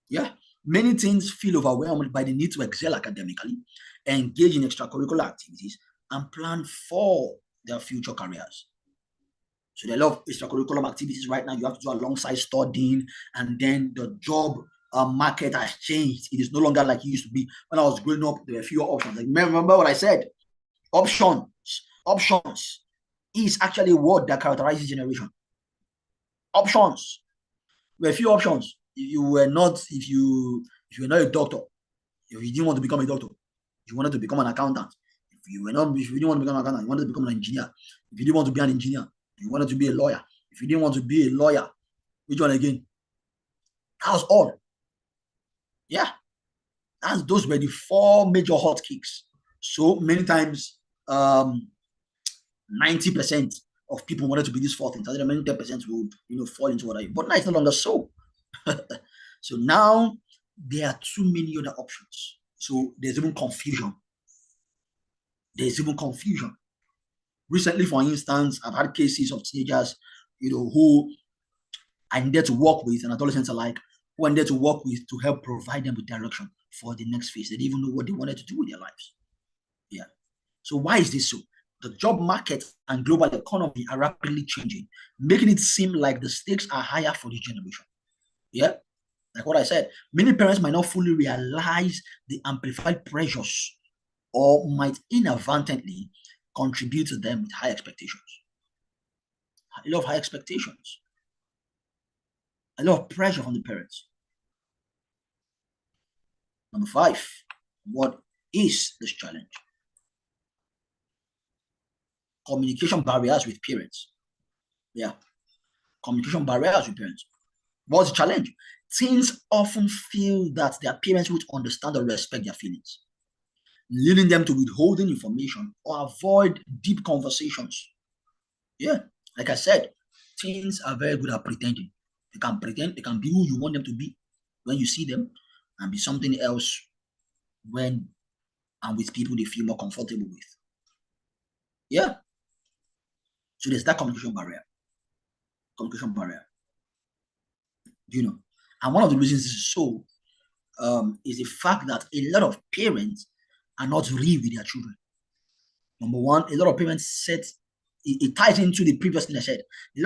Yeah. Many teens feel overwhelmed by the need to excel academically, engage in extracurricular activities, and plan for their future careers. So there are a lot of extracurricular activities right now you have to do alongside studying, and then the job market has changed. It is no longer like it used to be. When I was growing up, there were fewer options. Like, remember what I said? Options is actually a word that characterizes generation. Options. There were few options. If you were not a doctor, if you didn't want to become a doctor, you wanted to become an accountant. If you didn't want to become an accountant, you wanted to become an engineer. If you didn't want to be an engineer, you wanted to be a lawyer. If you didn't want to be a lawyer, which one again? That was all. Yeah. Those were the four major hotcakes. So many times, 90% of people wanted to be these four things. And then many 10% would, fall into whatever. But now it's no longer so. So now there are too many other options. So there's even confusion. Recently, for instance, I've had cases of teenagers, who I needed to work with, and adolescents alike, who I needed to work with to help provide them with direction for the next phase. They didn't even know what they wanted to do with their lives. Yeah. So why is this so? The job market and global economy are rapidly changing, making it seem like the stakes are higher for this generation. Yeah. Like what I said, many parents might not fully realize the amplified pressures or might inadvertently contribute to them with high expectations. A lot of high expectations. A lot of pressure from the parents. Number 5, what is this challenge? Communication barriers with parents. Yeah. Communication barriers with parents. What's the challenge? Teens often feel that their parents would understand or respect their feelings, leading them to withholding information or avoid deep conversations. Yeah, like I said, teens are very good at pretending. They can pretend, they can be who you want them to be when you see them, and be something else when and with people they feel more comfortable with. Yeah. So there's that communication barrier. Communication barrier. And one of the reasons this is so is the fact that a lot of parents are not real with their children. Number one, a lot of parents it ties into the previous thing I said. A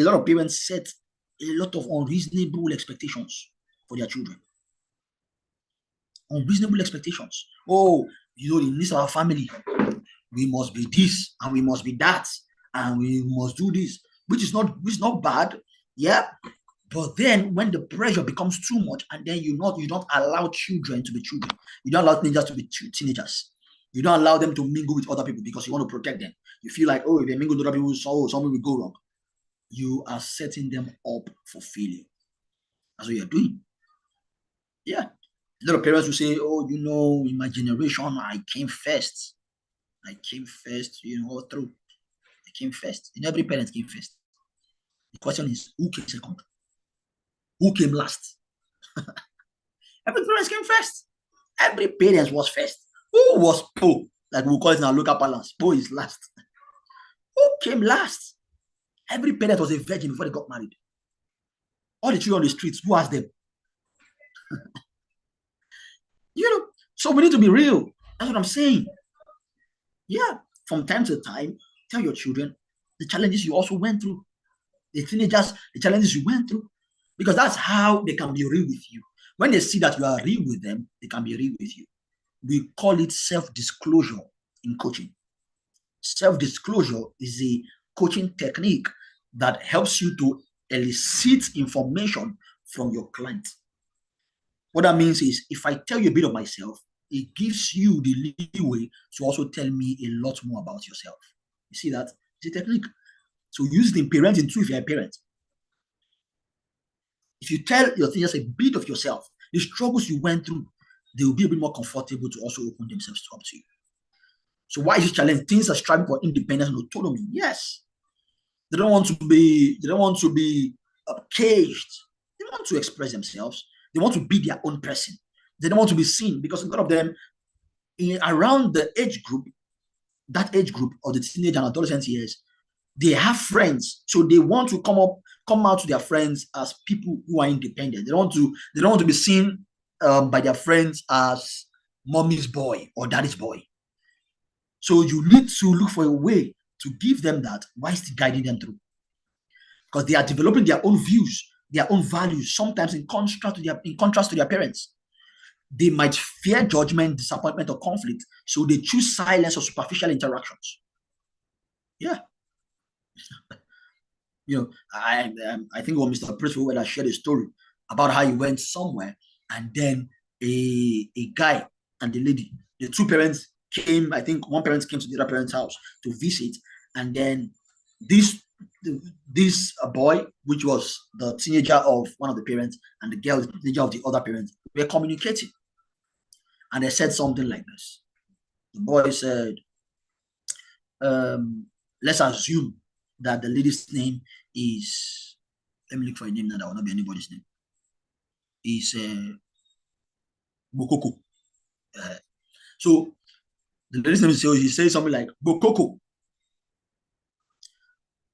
lot of parents set a lot of unreasonable expectations for their children. Unreasonable expectations. Oh, in this our family, we must be this and we must be that and we must do this, which is not bad. Yeah. But then when the pressure becomes too much, and then you don't allow children to be children, you don't allow teenagers to be teenagers. You don't allow them to mingle with other people because you want to protect them. You feel like, if they mingle with other people, so something will go wrong. You are setting them up for failure. That's what you're doing. Yeah. A lot of parents will say, in my generation, I came first. I came first, all through. I came first. Every parent came first. The question is, who came second? Who came last? Every parent came first. Every parent was first. Who was Po? Like we call it in our local balance. Po is last. Who came last? Every parent was a virgin before they got married. All the children on the streets, who asked them? So we need to be real. That's what I'm saying. Yeah, from time to time, tell your children the challenges you also went through. The teenagers, the challenges you went through. Because that's how they can be real with you. When they see that you are real with them, they can be real with you. We call it self-disclosure in coaching. Self-disclosure is a coaching technique that helps you to elicit information from your client. What that means is, if I tell you a bit of myself, it gives you the leeway to also tell me a lot more about yourself. You see that? It's a technique. So use it in parenting too if you're a parent. If you tell your teenagers a bit of yourself, the struggles you went through, they will be a bit more comfortable to also open themselves up to you. So why is this challenge? Teens are striving for independence and autonomy. Yes. They don't want to be caged. They want to express themselves. They want to be their own person. They don't want to be seen, because a lot of them around the age group, that age group of the teenage and adolescent years, they have friends. So they want to come out to their friends as people who are independent. They don't want to be seen by their friends as mommy's boy or daddy's boy. So you need to look for a way to give them that while still guiding them through. Because they are developing their own views, their own values, sometimes in contrast to their parents. They might fear judgment, disappointment, or conflict, so they choose silence or superficial interactions. Yeah. I think it was Mr. Pritzville that shared a story about how he went somewhere, and then a guy and the lady, the two parents came. I think one parent came to the other parent's house to visit, and then this boy, which was the teenager of one of the parents, and the girl, the teenager of the other parent, were communicating, and they said something like this. The boy said, let's assume that the lady's name is, let me look for a name now that will not be anybody's name. Is Bokoko. So the lady's name is, he says something like, Bokoko,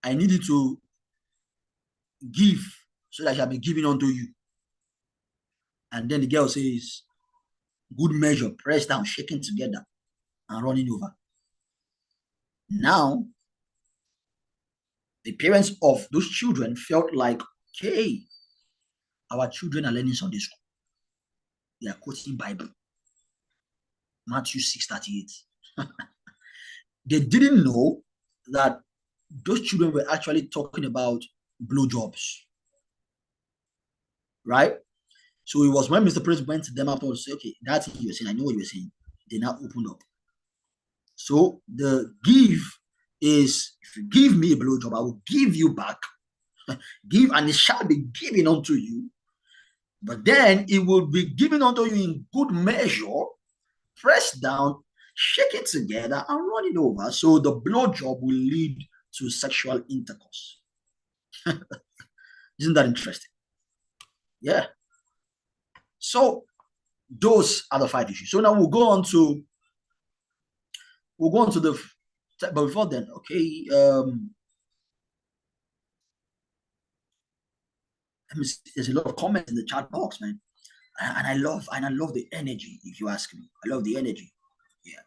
I need you to give so that I shall be giving unto you. And then the girl says, good measure, pressed down, shaking together, and running over. Now, the parents of those children felt like, okay, our children are learning Sunday school. They are quoting Bible. Matthew 6:38. They didn't know that those children were actually talking about blowjobs. Right? So it was when Mr. President went to them after and said, okay, that's what you were saying. I know what you were saying. They now opened up. So the give is, if you give me a blowjob, I will give you back. Give, and it shall be given unto you. But then it will be given unto you in good measure, pressed down, shake it together, and run it over. So the blowjob will lead to sexual intercourse. Isn't that interesting? Yeah. So those are the 5 issues. So now we'll go on to the, but before then, okay, there's a lot of comments in the chat box, man, and I love the energy. If you ask me, I love the energy. Yeah.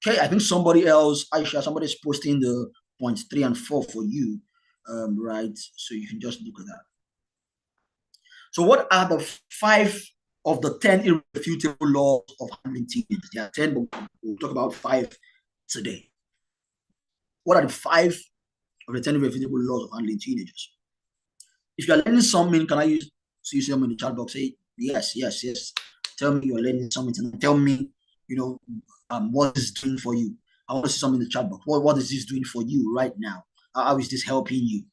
Okay, I think somebody else, Aisha, somebody's posting the points 3 and 4 for you, right? So you can just look at that. So what are the 5 of the 10 irrefutable laws of handling teenagers? There are 10, but we'll talk about 5 today. What are the 5 of the 10 irrefutable laws of handling teenagers? If you are learning something, can I use them in the chat box? Say yes. Tell me you're learning something, and tell me, what is doing for you. I want to see something in the chat box. What is this doing for you right now? How is this helping you?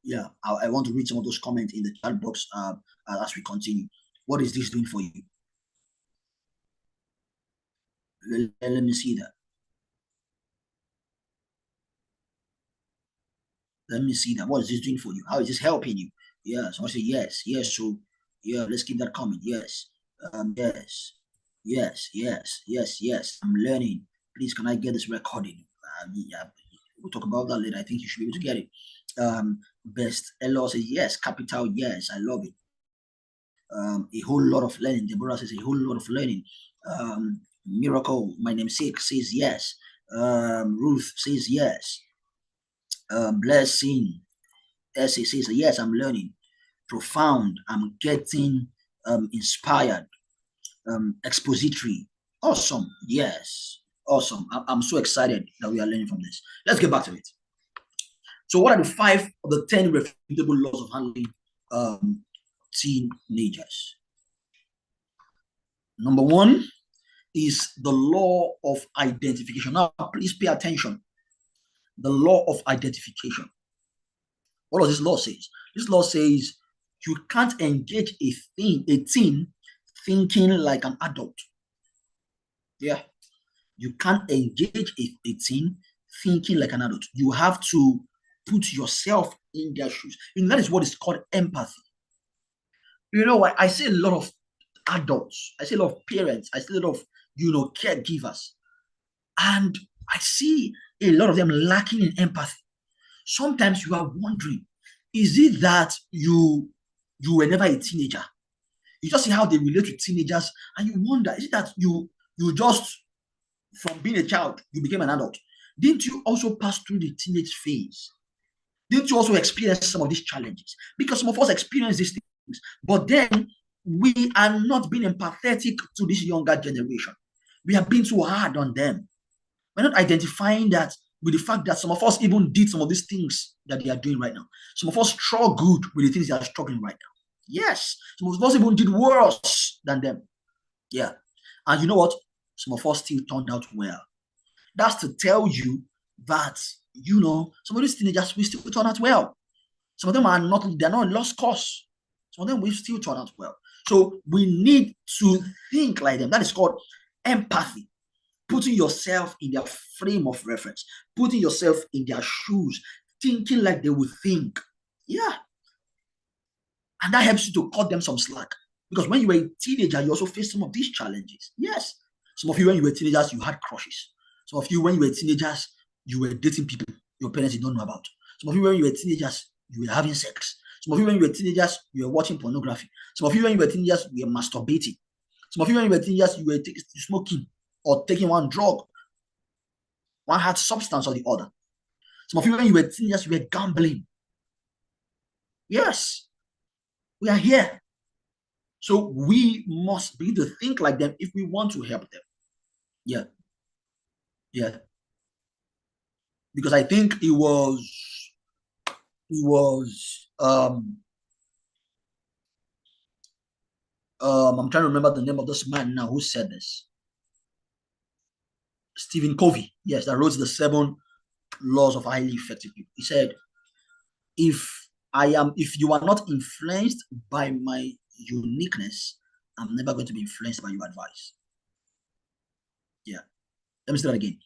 Yeah, I want to read some of those comments in the chat box as we continue. What is this doing for you? Let me see that. Let me see that. What is this doing for you? How is this helping you? Yes. I say yes. Yes. So yeah, let's keep that coming. Yes. Yes. Yes. Yes. Yes. Yes. I'm learning. Please, can I get this recording? Yeah. We'll talk about that later. I think you should be able to get it. Best Elo says yes. Capital yes. I love it. A whole lot of learning. Deborah says a whole lot of learning. Miracle, my namesake, says yes. Ruth says yes. Blessing, Essie says yes, I'm learning. Profound, I'm getting inspired. Expository, awesome, yes, awesome. I'm so excited that we are learning from this. Let's get back to it. So, what are the 5 of the 10 refutable laws of handling teenagers? Number 1 is the law of identification. Now, please pay attention. The law of identification. What does this law say? This law says you can't engage a teen thinking like an adult. Yeah. You can't engage a teen thinking like an adult. You have to put yourself in their shoes. And that is what is called empathy. You know what? I see a lot of adults, I see a lot of parents, I see a lot of caregivers, and I see a lot of them lacking in empathy. Sometimes you are wondering, is it that you were never a teenager? You just see how they relate to teenagers, and you wonder, is it that you just, from being a child, you became an adult? Didn't you also pass through the teenage phase? Didn't you also experience some of these challenges? Because some of us experience these things, but then we are not being empathetic to this younger generation. We are being too hard on them. We're not identifying that with the fact that some of us even did some of these things that they are doing right now. Some of us struggled with the things they are struggling right now. Yes, some of us even did worse than them. Yeah. And you know what? Some of us still turned out well. That's to tell you that, some of these teenagers will still turn out well. Some of them they're not lost cause. Some of them will still turn out well. So we need to think like them. That is called empathy. Putting yourself in their frame of reference, putting yourself in their shoes, thinking like they would think. Yeah. And that helps you to cut them some slack. Because when you were a teenager, you also faced some of these challenges. Yes. Some of you, when you were teenagers, you had crushes. Some of you, when you were teenagers, you were dating people your parents did not know about. Some of you, when you were teenagers, you were having sex. Some of you, when you were teenagers, you were watching pornography. Some of you, when you were teenagers, you were masturbating. Some of you, when you were teenagers, you were smoking or taking one drug, one hard substance or the other. Some of you, when you were teenagers, you were gambling. Yes, we are here. So we must begin to think like them if we want to help them. Yeah. Yeah. Because I think it was I'm trying to remember the name of this man now who said this. Stephen Covey, yes, that wrote the 7 laws of highly effective people. He said, if you are not influenced by my uniqueness, I'm never going to be influenced by your advice. Yeah. Let me say that again.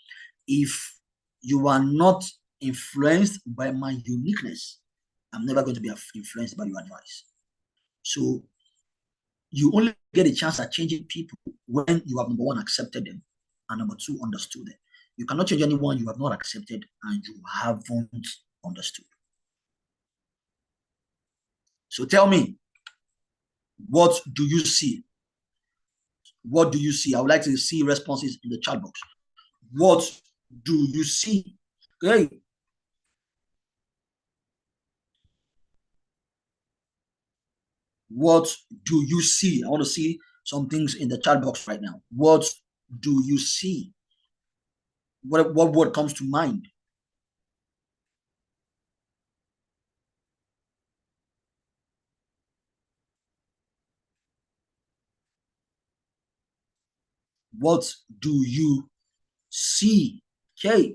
If you are not influenced by my uniqueness, I'm never going to be influenced by your advice. So you only get a chance at changing people when you have, number 1, accepted them, and number 2, understood them. You cannot change anyone you have not accepted and you haven't understood. So tell me, what do you see? What do you see? I would like to see responses in the chat box. What do you see? Okay. What do you see? I want to see some things in the chat box right now. What do you see? What word comes to mind? What do you see? Okay.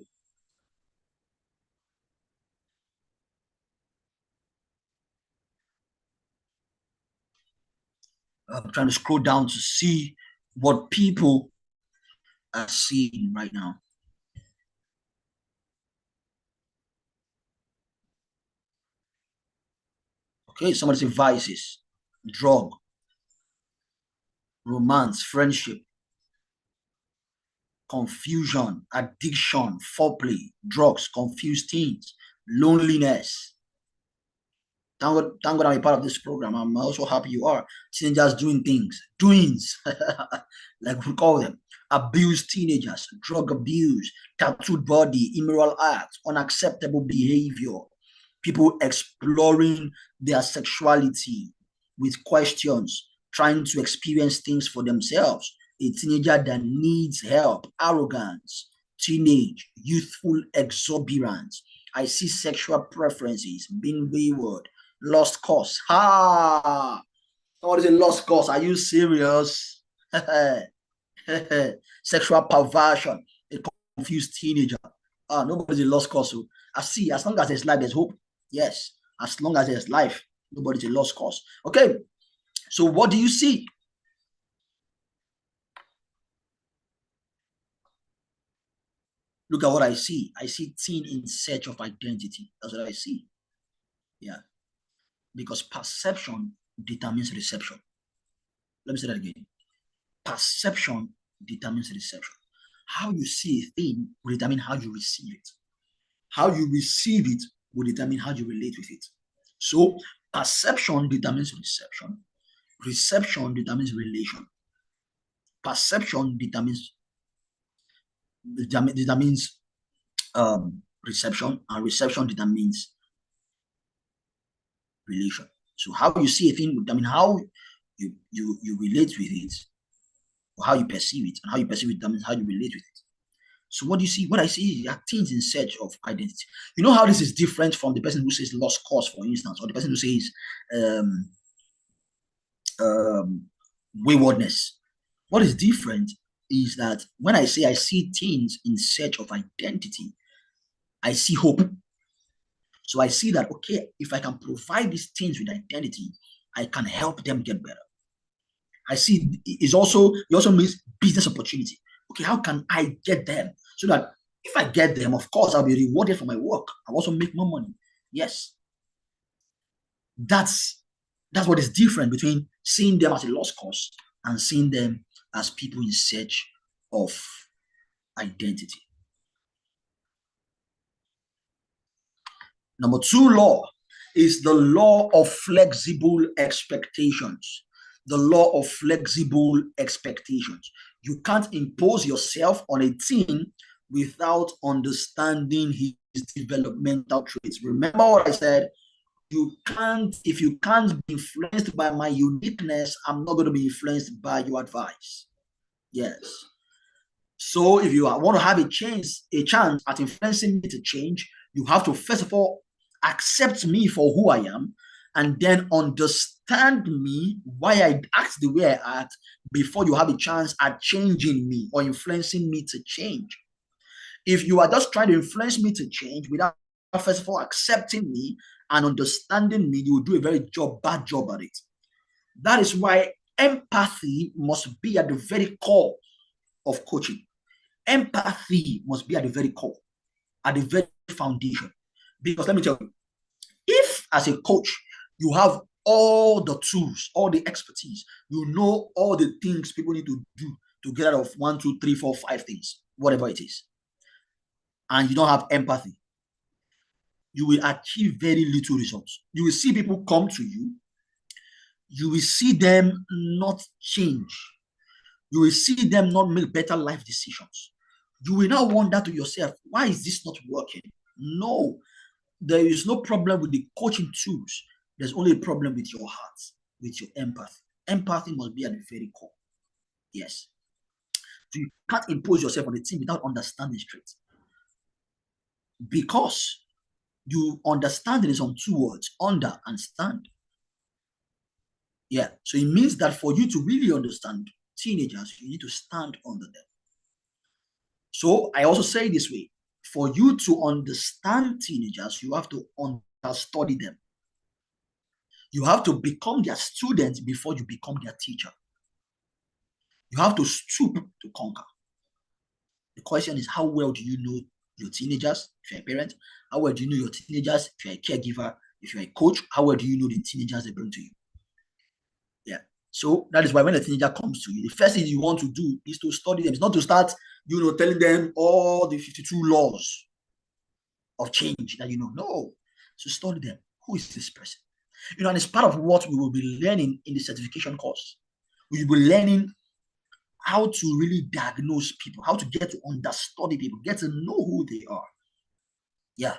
I'm trying to scroll down to see what people are seeing right now? Okay, somebody say vices, drug, romance, friendship, confusion, addiction, foreplay, drugs, confused teens, loneliness. Thank God I'm a part of this program. I'm also happy you are. Teenagers doing things, doings, like we call them. Abused teenagers, drug abuse, tattooed body, immoral acts, unacceptable behavior, people exploring their sexuality with questions, trying to experience things for themselves. A teenager that needs help, arrogance, teenage, youthful exuberance. I see sexual preferences, being wayward, lost cause. Ha! What is a lost cause? Are you serious? Sexual perversion, a confused teenager. Nobody's a lost cause. So I see, as long as there's life, there's hope. Yes, as long as there's life, nobody's a lost cause. Okay, so what do you see? Look at what I see. I see teen in search of identity. That's what I see. Yeah, because perception determines reception. Let me say that again. Perception determines reception. How you see a thing will determine how you receive it. How you receive it will determine how you relate with it. So perception determines reception. Reception determines relation. Perception determines reception, and reception determines relation. So how you see a thing will determine how you relate with it, or how you perceive it, and how you perceive it determines how you relate with it. So what do you see? What I see are teens in search of identity. You know how this is different from the person who says lost cause, for instance, or the person who says um, waywardness. What is different is that when I say I see teens in search of identity, I see hope. So I see that, okay, if I can provide these teens with identity, I can help them get better. I see it also means business opportunity. Okay, how can I get them so that if I get them, of course, I'll be rewarded for my work. I'll also make more money. Yes, that's what is different between seeing them as a lost cause and seeing them as people in search of identity. Number 2 law is the law of flexible expectations. The law of flexible expectations. You can't impose yourself on a teen without understanding his developmental traits. Remember what I said? If you can't be influenced by my uniqueness, I'm not going to be influenced by your advice. Yes. So if you want to have a chance at influencing me to change, you have to first of all accept me for who I am, and then understand me, why I act the way I act, before you have a chance at changing me or influencing me to change. If you are just trying to influence me to change without first of all accepting me and understanding me, you will do a very bad job at it. That is why empathy must be at the very core of coaching. Empathy must be at the very core, at the very foundation. Because let me tell you, if as a coach, you have all the tools, all the expertise, you know all the things people need to do to get out of 1, 2, 3, 4, 5 things, whatever it is, and you don't have empathy, you will achieve very little results. You will see people come to you, you will see them not change, you will see them not make better life decisions. You will now wonder to yourself, why is this not working? No, there is no problem with the coaching tools. There's only a problem with your heart, with your empathy. Empathy must be at the very core. Yes. So you can't impose yourself on the team without understanding straight. Because you understand it is on 2 words, under and stand. Yeah. So it means that for you to really understand teenagers, you need to stand under them. So I also say this way, for you to understand teenagers, you have to understudy them. You have to become their student before you become their teacher. You have to stoop to conquer. The question is, how well do you know your teenagers if you're a parent? How well do you know your teenagers if you're a caregiver? If you're a coach, how well do you know the teenagers they bring to you? Yeah. So that is why when a teenager comes to you, the first thing you want to do is to study them. It's not to start, telling them all the 52 laws of change that No. So study them. Who is this person? And it's part of what we will be learning in the certification course. We will be learning how to really diagnose people, how to get to understudy people, get to know who they are. Yeah.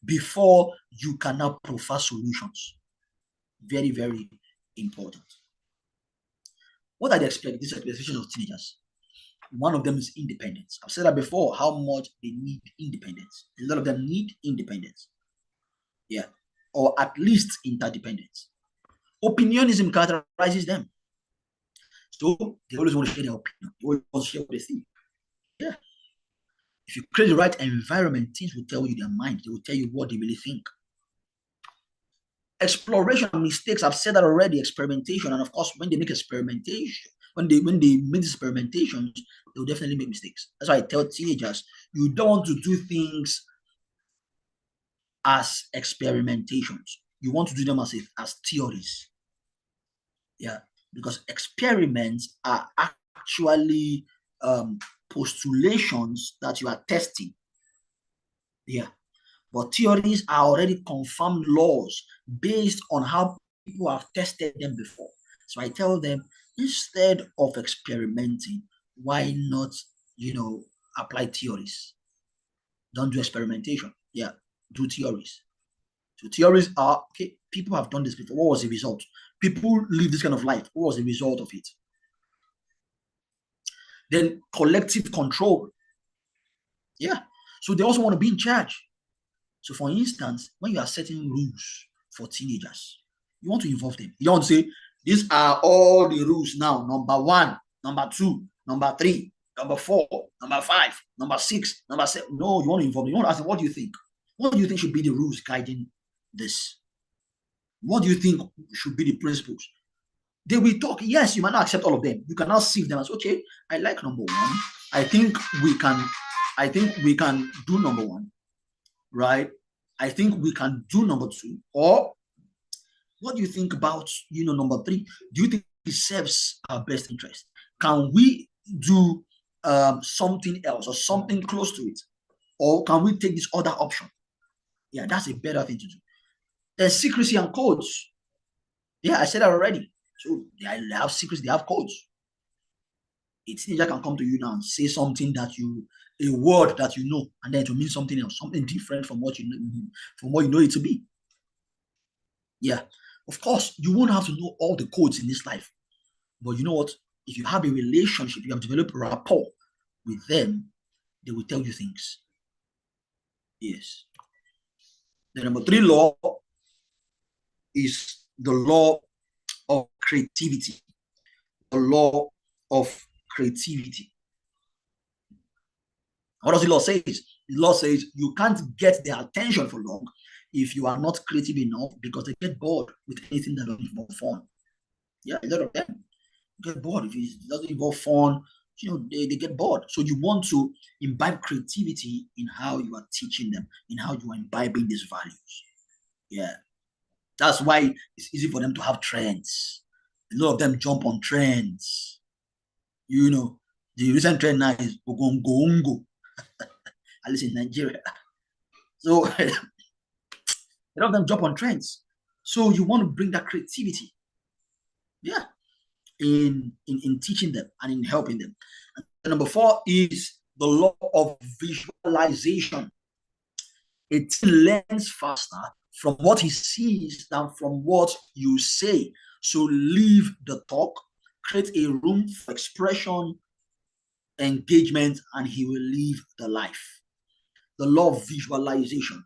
Before you can now profile solutions. Very, very important. What are the expectations of teenagers? One of them is independence. I've said that before, how much they need independence. A lot of them need independence. Yeah. Or at least interdependence. Opinionism characterizes them. So they always want to share their opinion. They always want to share what they think. Yeah. If you create the right environment, things will tell you their mind. They will tell you what they really think. Exploration and mistakes, I've said that already, experimentation. And of course, when they make experimentation, when they make experimentations, they'll definitely make mistakes. That's why I tell teenagers, you don't want to do things as experimentations. You want to do them as theories. Yeah, because experiments are actually postulations that you are testing. Yeah, but theories are already confirmed laws based on how people have tested them before. So I tell them, instead of experimenting, why not, apply theories? Don't do experimentation. Yeah, do theories. So theories are, okay, people have done this before. What was the result? People live this kind of life. What was the result of it? Then collective control. Yeah. So they also want to be in charge. So for instance, when you are setting rules for teenagers, you want to involve them. You don't want to say, these are all the rules now. Number 1, number 2, number 3, number 4, number 5, number 6, number 7. No, you want to involve them. You want to ask them, what do you think? What do you think should be the rules guiding this? What do you think should be the principles? They will talk. Yes, you might not accept all of them. You can now sieve them as, okay, I like number 1. I think we can do number 1. Right? I think we can do number 2. Or what do you think about, number 3? Do you think it serves our best interest? Can we do something else or something close to it? Or can we take this other option? Yeah, that's a better thing to do. There's secrecy and codes. Yeah, I said that already. So they have secrets, they have codes. A teenager can come to you now and say something a word that you know, and then it will mean something else, something different from what you know it to be. Yeah. Of course, you won't have to know all the codes in this life. But you know what? If you have a relationship, you have developed a rapport with them, they will tell you things. Yes. The number 3 law is the law of creativity. The law of creativity. What does the law say? The law says you can't get their attention for long if you are not creative enough, because they get bored with anything that doesn't involve fun. Yeah, a lot of them get bored if it doesn't involve fun. They get bored. So you want to imbibe creativity in how you are teaching them, in how you are imbibing these values. Yeah. That's why it's easy for them to have trends. A lot of them jump on trends. The recent trend now is Ogongo, at least in Nigeria. So a lot of them jump on trends. So you want to bring that creativity. Yeah. In teaching them and in helping them. And number 4 is the law of visualization. A teen learns faster from what he sees than from what you say. So leave the talk, create a room for expression, engagement, and he will live the life. The law of visualization.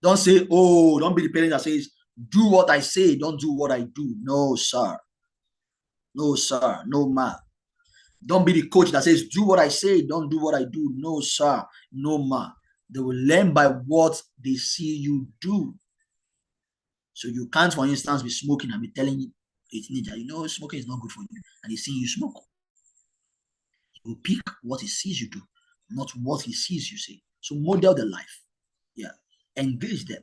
Don't say, don't be the parent that says, do what I say, don't do what I do. No, sir. No, sir. No, ma. Don't be the coach that says, do what I say, don't do what I do. No, sir. No, ma. They will learn by what they see you do. So you can't, for instance, be smoking and be telling a teenager, smoking is not good for you, and he sees you smoke. He will pick what he sees you do. not what he sees you say. So model the life. Yeah. Engage them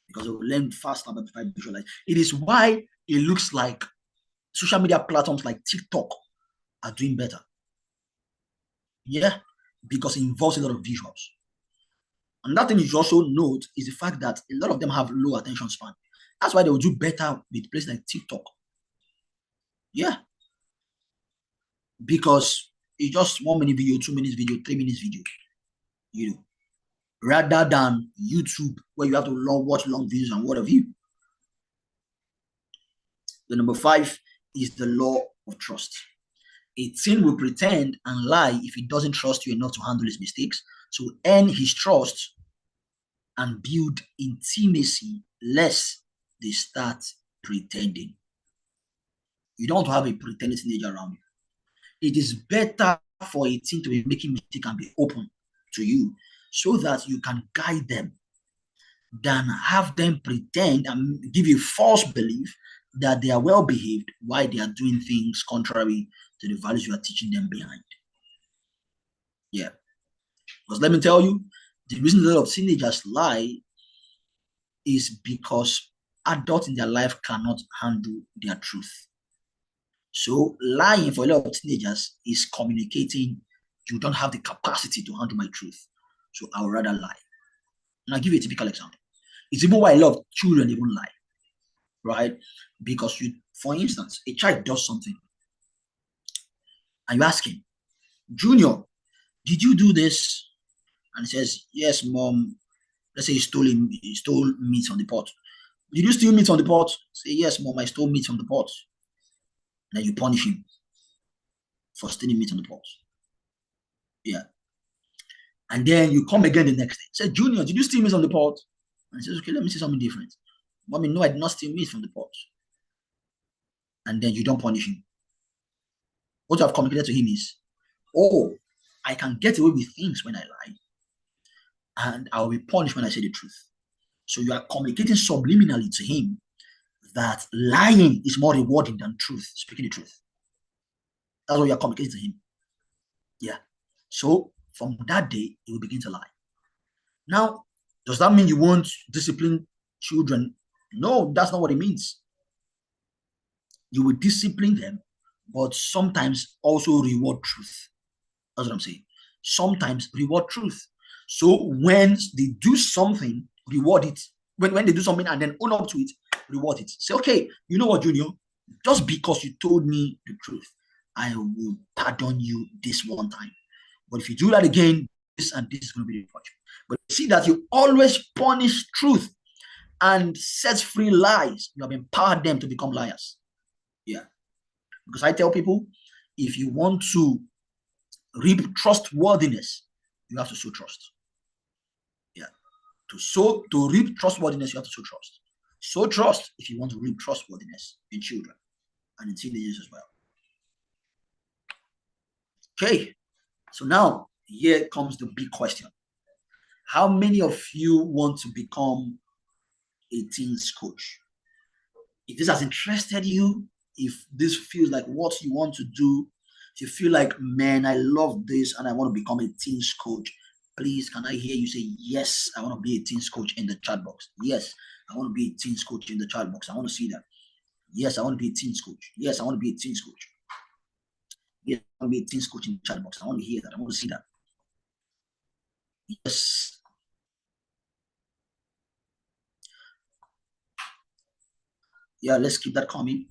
because they will learn faster by visualize. It is why it looks like social media platforms like TikTok are doing better. Yeah, because it involves a lot of visuals. Another thing you should also note is the fact that a lot of them have low attention span. That's why they will do better with places like TikTok. Yeah, because it's just 1 minute video, 2 minutes video, 3 minutes video. You know, rather than YouTube where you have to watch long videos and what have you. The number 5 is the law of trust. A teen will pretend and lie if he doesn't trust you enough to handle his mistakes. So earn his trust and build intimacy lest they start pretending. You don't want to have a pretending teenager around you. It is better for a teen to be making mistakes and be open to you so that you can guide them than have them pretend and give you false belief that they are well behaved while they are doing things contrary to the values you are teaching them behind. Yeah. Because let me tell you, the reason a lot of teenagers lie is because adults in their life cannot handle their truth. So lying for a lot of teenagers is communicating, you don't have the capacity to handle my truth. So I would rather lie. And I'll give you a typical example. It's even why a lot of children even lie, right? Because for instance, a child does something and you ask him, Junior, did you do this? And he says, yes, mom. Let's say he stole meat on the pot. Did you steal meat on the pot? Say, yes, mom, I stole meat on the pot. And then you punish him for stealing meat on the pot. Yeah. And then you come again the next day. Say, Junior, did you steal meat on the pot? And he says, okay, let me see something different. Mommy, no, I did not steal meat from the pot. And then you don't punish him. What you have communicated to him is, oh, I can get away with things when I lie, and I will be punished when I say the truth. So you are communicating subliminally to him that lying is more rewarding than truth, speaking the truth. That's what you are communicating to him. Yeah. So from that day, he will begin to lie. Now, does that mean you won't discipline children? No, that's not what it means. You will discipline them, but sometimes also reward truth. That's what I'm saying. Sometimes reward truth. So when they do something, reward it. When they do something and then own up to it, reward it. Say, okay, you know what, Junior? Just because you told me the truth, I will pardon you this one time. But if you do that again, this and this is going to be the punishment. But see that you always punish truth and set free lies. You have empowered them to become liars. Yeah. Because I tell people, if you want to reap trustworthiness, you have to sow trust. Yeah. To reap trustworthiness, you have to sow trust. Sow trust if you want to reap trustworthiness in children and in teenagers as well. Okay. So now here comes the big question. How many of you want to become a teens coach? If this has interested you, if this feels like what you want to do, if you feel like, man, I love this and I want to become a teens coach, please, can I hear you say, yes, I want to be a teens coach in the chat box? Yes, I want to be a teens coach in the chat box. I want to see that. Yes, I want to be a teens coach. Yes, I want to be a teens coach. Yes, I want to be a teens coach in the chat box. I want to hear that. I want to see that. Yes. Yeah, let's keep that coming.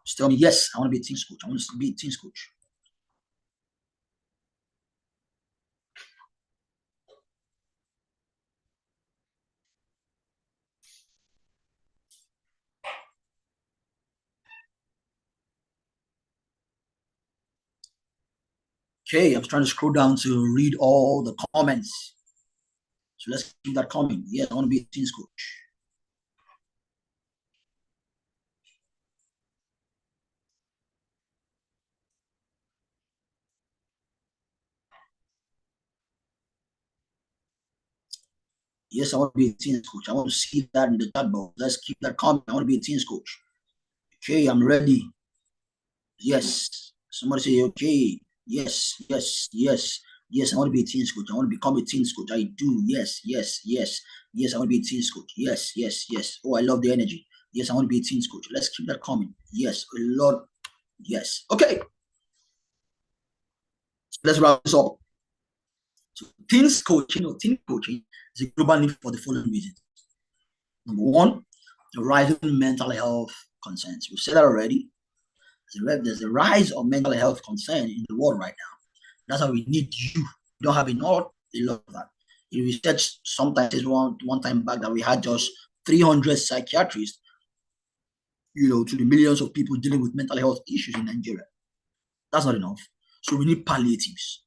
Just tell me, yes, I want to be a teens coach. I want to be a teens coach. Okay, I'm trying to scroll down to read all the comments. So let's keep that coming. Yes, I want to be a teens coach. Yes, I want to be a teens coach. I want to see that in the chat box. Let's keep that comment. I want to be a teens coach. Okay, I'm ready. Yes. Somebody say, okay. Yes, yes, yes. Yes, I want to be a teens coach. I want to become a teens coach. I do. Yes, yes, yes. Yes, I want to be a teens coach. Yes, yes, yes. Oh, I love the energy. Yes, I want to be a teens coach. Let's keep that coming. Yes, a lot. Yes. Okay. So let's wrap this up. So teens coaching or teen coaching is a global need for the following reasons. Number one, the rising mental health concerns. We've said that already. There's a rise of mental health concern in the world right now. That's why we need you. We don't have enough, a lot of that. In research, sometimes it's one time back that we had just 300 psychiatrists, to the millions of people dealing with mental health issues in Nigeria. That's not enough. So we need palliatives.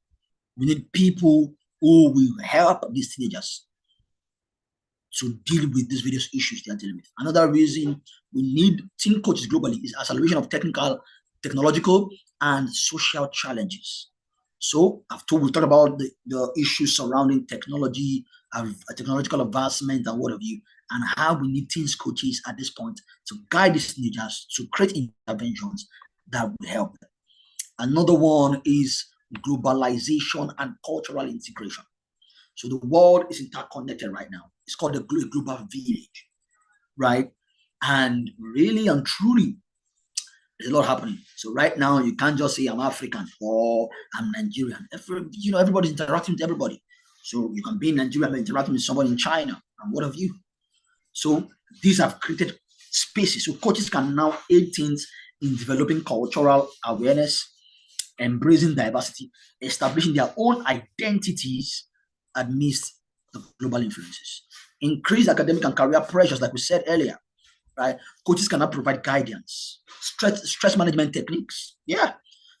We need people who will help these teenagers to deal with these various issues they are dealing with. Another reason we need teen coaches globally is acceleration of technological, and social challenges. So we talked about the issues surrounding technology, technological advancement, and what have you, and how we need teens coaches at this point to guide these teenagers to create interventions that will help them. Another one is globalization and cultural integration. So the world is interconnected right now. It's called the global village, right? And really and truly, there's a lot happening. So right now, you can't just say I'm African or I'm Nigerian. Everybody's interacting with everybody. So you can be in Nigeria and interacting with somebody in China and what have you. So these have created spaces. So coaches can now aid teens in developing cultural awareness, embracing diversity, establishing their own identities amidst the global influences. Increase academic and career pressures, like we said earlier, right? Coaches cannot provide guidance, stress management techniques,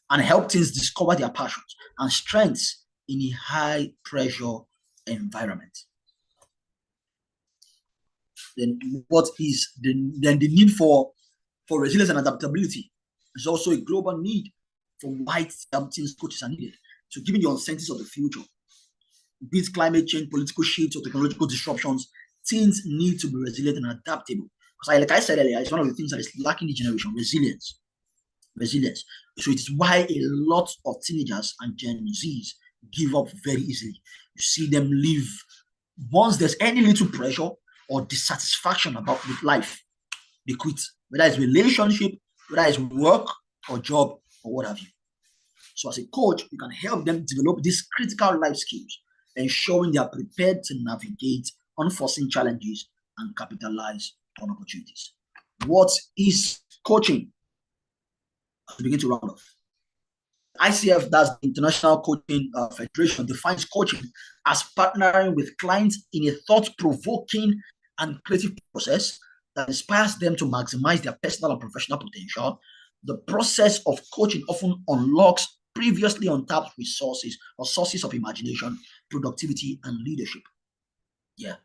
and help teens discover their passions and strengths in a high pressure environment. Then the need for resilience and adaptability is also a global need for white teens coaches are needed. So given the uncertainties of the future, be it climate change, political shifts, or technological disruptions, teens need to be resilient and adaptable. Because like I said earlier, it's one of the things that is lacking in generation, resilience. Resilience. So it is why a lot of teenagers and Gen Zs give up very easily. You see them live once there's any little pressure or dissatisfaction about with life, they quit. Whether it's relationship, whether it's work or job or what have you. So as a coach, you can help them develop these critical life skills, ensuring they are prepared to navigate unforeseen challenges and capitalize on opportunities. What is coaching? As we begin to round off, ICF, that's the International Coaching Federation, defines coaching as partnering with clients in a thought-provoking and creative process that inspires them to maximize their personal and professional potential. The process of coaching often unlocks previously untapped resources or sources of imagination, productivity, and leadership. Yeah.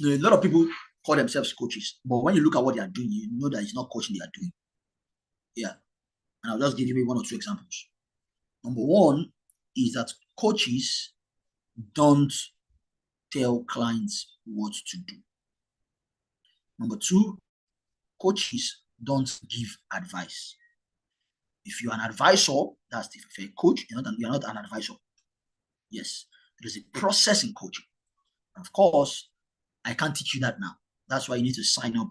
A lot of people call themselves coaches, but when you look at what they are doing, you know that it's not coaching they are doing. Yeah. And I'll just give you one or two examples. Number one is that coaches don't tell clients what to do. Number two, coaches don't give advice. If you're an advisor, that's the fair coach. You're not an advisor. Yes, there's a process in coaching. Of course, I can't teach you that now. That's why you need to sign up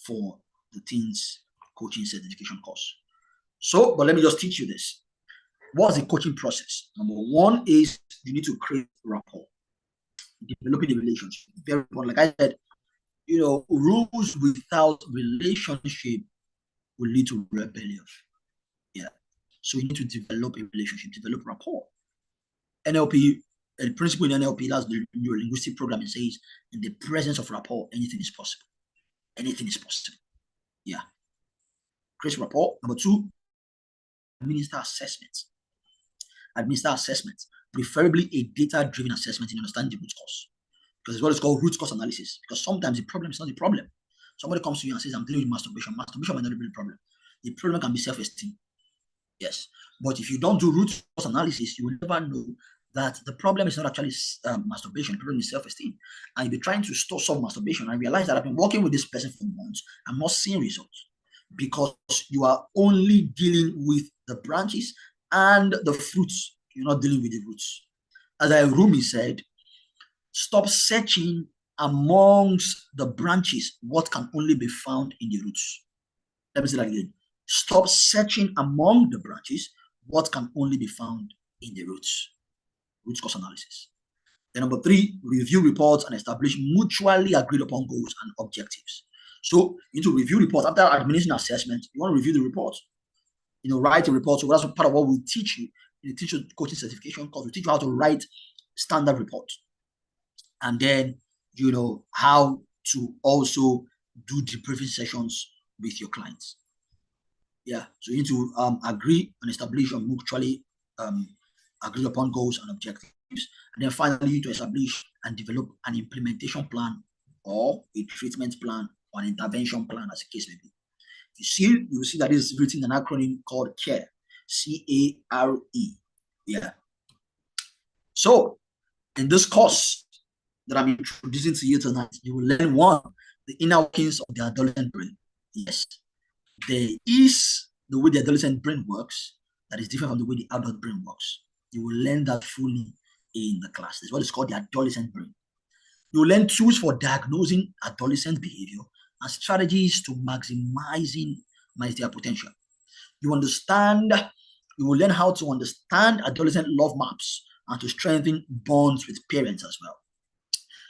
for the Teens Coaching Certification course. So, but let me just teach you this. What's the coaching process? Number one is you need to create rapport, developing a relationship. Very important. Like I said, rules without relationship will lead to rebellion. Yeah. So you need to develop a relationship, develop rapport. NLP, the principle in NLP, that's the neuro-linguistic programming, says in the presence of rapport, anything is possible. Anything is possible. Yeah. Create rapport. Number two, administer assessments. Preferably a data-driven assessment in understanding the root cause. Because it's what is called root cause analysis. Because sometimes the problem is not the problem. Somebody comes to you and says, I'm dealing with masturbation. Masturbation might not be the problem. The problem can be self-esteem. Yes. But if you don't do root cause analysis, you will never know that the problem is not actually masturbation, the problem is self-esteem. And you'll be trying to solve masturbation and realize that I've been working with this person for months, I'm not seeing results because you are only dealing with the branches and the fruits. You're not dealing with the roots. As Rumi said, stop searching amongst the branches what can only be found in the roots. Let me say that again. Stop searching among the branches what can only be found in the roots. Root cause analysis. Then number 3, review reports and establish mutually agreed upon goals and objectives. So you need to review reports. After administering assessment, you want to review the reports. Write a report. So that's part of what we teach you in the teacher coaching certification course. We teach you how to write standard reports. And then, how to also do debriefing sessions with your clients. Yeah. So you need to agree and establish on mutually agreed upon goals and objectives. And then finally, to establish and develop an implementation plan or a treatment plan or an intervention plan, as the case may be. You will see that this is written in an acronym called CARE, C-A-R-E. Yeah. So, in this course that I'm introducing to you tonight, you will learn the inner workings of the adolescent brain. Yes. There is the way the adolescent brain works that is different from the way the adult brain works. You will learn that fully in the class. This is what is called the adolescent brain. You will learn tools for diagnosing adolescent behavior and strategies to maximizing their potential. You will learn how to understand adolescent love maps and to strengthen bonds with parents as well.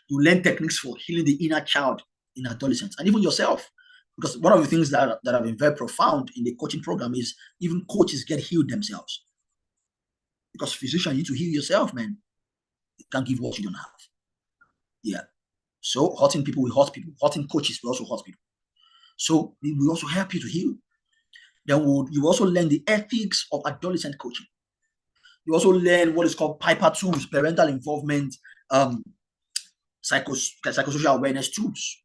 You learn techniques for healing the inner child in adolescents and even yourself. Because one of the things that have been very profound in the coaching program is even coaches get healed themselves. Because physicians, you need to heal yourself, man. You can't give what you don't have. Yeah. So hurting people will hurt people. Hurting coaches will also hurt people. So we will also help you to heal. Then you also learn the ethics of adolescent coaching. You also learn what is called Piper tools, parental involvement, psychosocial awareness tools.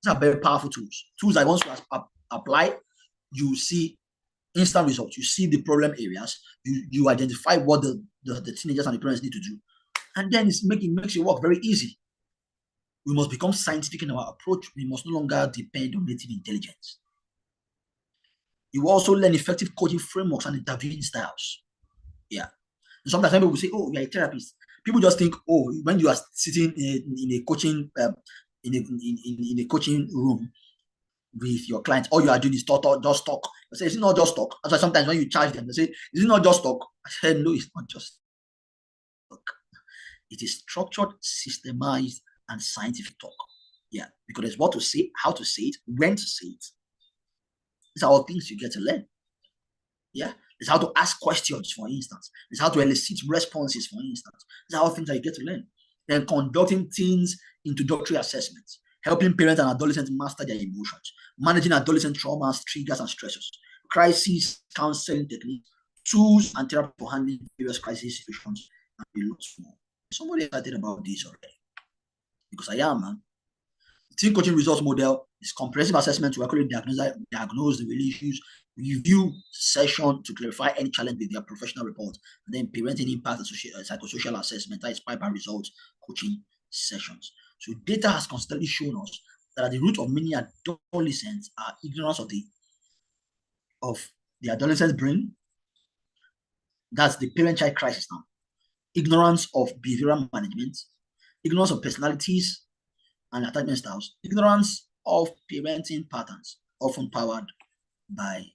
These are very powerful tools. Tools that once you apply, you see instant results. You see the problem areas. You identify what the teenagers and the parents need to do. And then it makes your work very easy. We must become scientific in our approach. We must no longer depend on native intelligence. You also learn effective coaching frameworks and interviewing styles. Yeah. And sometimes people will say, "Oh, you're a therapist." People just think, "Oh, when you are sitting in a coaching in a coaching room with your clients, all you are doing is just talk." I say, "Is it not just talk?" That's why sometimes when you charge them, they say, "Is it not just talk?" I said, "No, it's not just talk. It is structured, systemized, and scientific talk." Yeah, because there's what to say, how to say it, when to say it. These are all things you get to learn. Yeah, it's how to ask questions, for instance. It's how to elicit responses, for instance. These are all things that you get to learn. Then conducting teens introductory assessments, helping parents and adolescents master their emotions, managing adolescent traumas, triggers, and stressors, crisis counseling techniques, tools and therapy for handling various crisis situations, and a lot more. Somebody excited about this already? Because I am, man. The teen coaching results model is comprehensive assessment to accurately diagnose the real issues, review session to clarify any challenge with their professional report, and then parenting impact and psychosocial assessment. That is Piper results coaching sessions. So data has constantly shown us that at the root of many adolescents are ignorance of the adolescent brain. That's the parent-child crisis now. Ignorance of behavioral management, ignorance of personalities and attachment styles, ignorance of parenting patterns, often powered by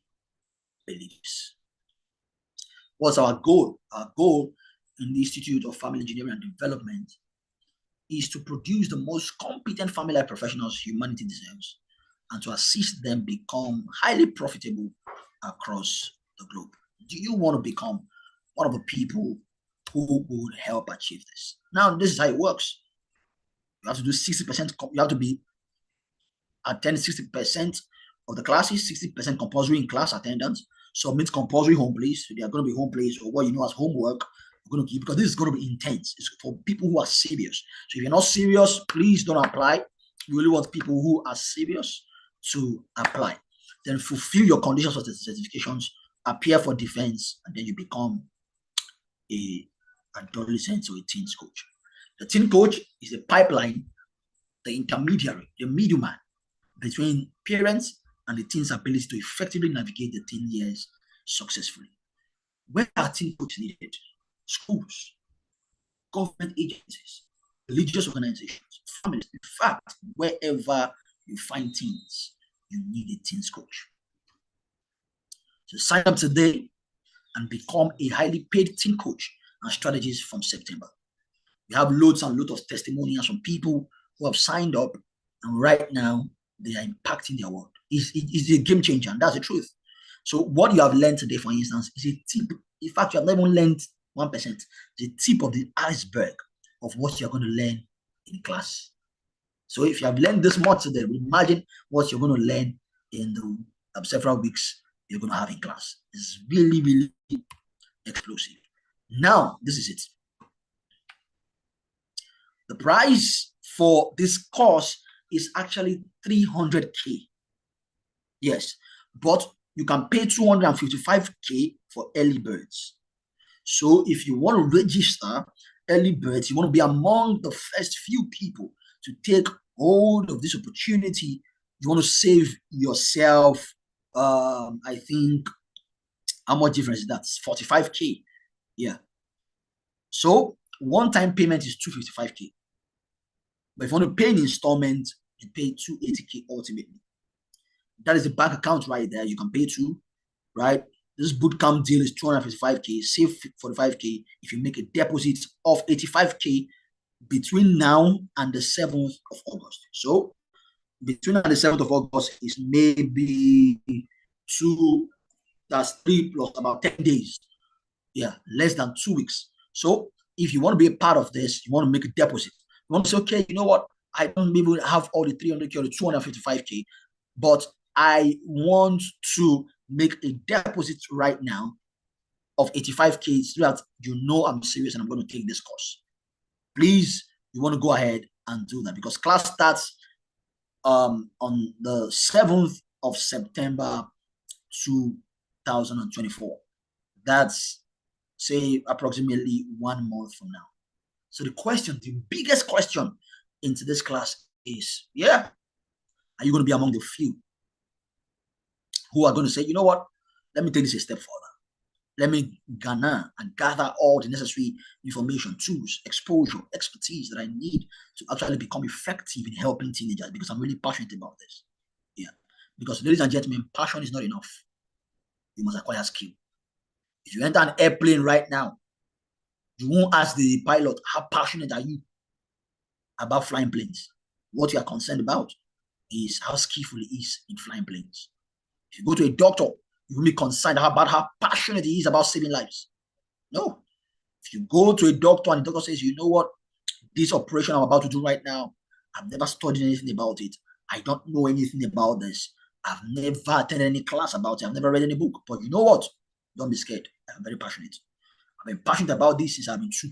beliefs. What's our goal? Our goal in the Institute of Family Engineering and Development is to produce the most competent family life professionals humanity deserves and to assist them become highly profitable across the globe. Do you want to become one of the people who would help achieve this? Now, this is how it works. You have to do 60%, you have to be attend 60% of the classes, 60% compulsory in class attendance, submit compulsory home plays. So they are going to be home plays or what you know as homework. We're going to give because this is going to be intense. It's for people who are serious. So if you're not serious, please don't apply. We really want people who are serious to apply. Then fulfill your conditions for the certifications, appear for defense, and then you become a adolescents or a teens coach. The teen coach is a pipeline, the intermediary, the middleman between parents and the teen's ability to effectively navigate the teen years successfully. Where are teen coaches needed? Schools, government agencies, religious organizations, families. In fact, wherever you find teens, you need a teens coach. So sign up today and become a highly paid teen coach and strategist from September. We have loads and loads of testimonials from people who have signed up, and right now they are impacting their world. It's a game changer, and that's the truth. So what you have learned today, for instance, is a tip. In fact, you have not even learned 1%. The tip of the iceberg of what you're going to learn in class. So if you have learned this much today, imagine what you're going to learn in the several weeks you're going to have in class. It's really, really explosive. Now, this is it. The price for this course is actually 300K. Yes, but you can pay 255K for early birds. So if you want to register early birds, you want to be among the first few people to take hold of this opportunity, you want to save yourself, I think, how much difference is that? 45K. Yeah. So one-time payment is 255K. But if you want to pay in installment, you pay 280K ultimately. That is the bank account right there. You can pay to, right? This bootcamp deal is 255K. Save 45K if you make a deposit of 85K between now and the 7th of August. So between now and the 7th of August is maybe that's 3 plus about 10 days. Yeah, less than 2 weeks. So if you want to be a part of this, you want to make a deposit. You want to say, okay, you know what? I don't maybe have all the 300K or the 255K, but I want to make a deposit right now of 85K so that you know I'm serious and I'm going to take this course. Please, you want to go ahead and do that because class starts on the 7th of September 2024. That's, say, approximately 1 month from now. So the biggest question in today's class is, are you going to be among the few who are going to say, you know what, let me take this a step further. Let me garner and gather all the necessary information, tools, exposure, expertise that I need to actually become effective in helping teenagers because I'm really passionate about this. Yeah. Because, ladies and gentlemen, passion is not enough. You must acquire skill. If you enter an airplane right now, you won't ask the pilot, how passionate are you about flying planes? What you are concerned about is how skillful he is in flying planes. If you go to a doctor, you will be concerned about how passionate he is about saving lives. No. If you go to a doctor and the doctor says, you know what, this operation I'm about to do right now, I've never studied anything about it. I don't know anything about this. I've never attended any class about it. I've never read any book. But you know what? Don't be scared. I'm very passionate. I've been passionate about this since I've been 2.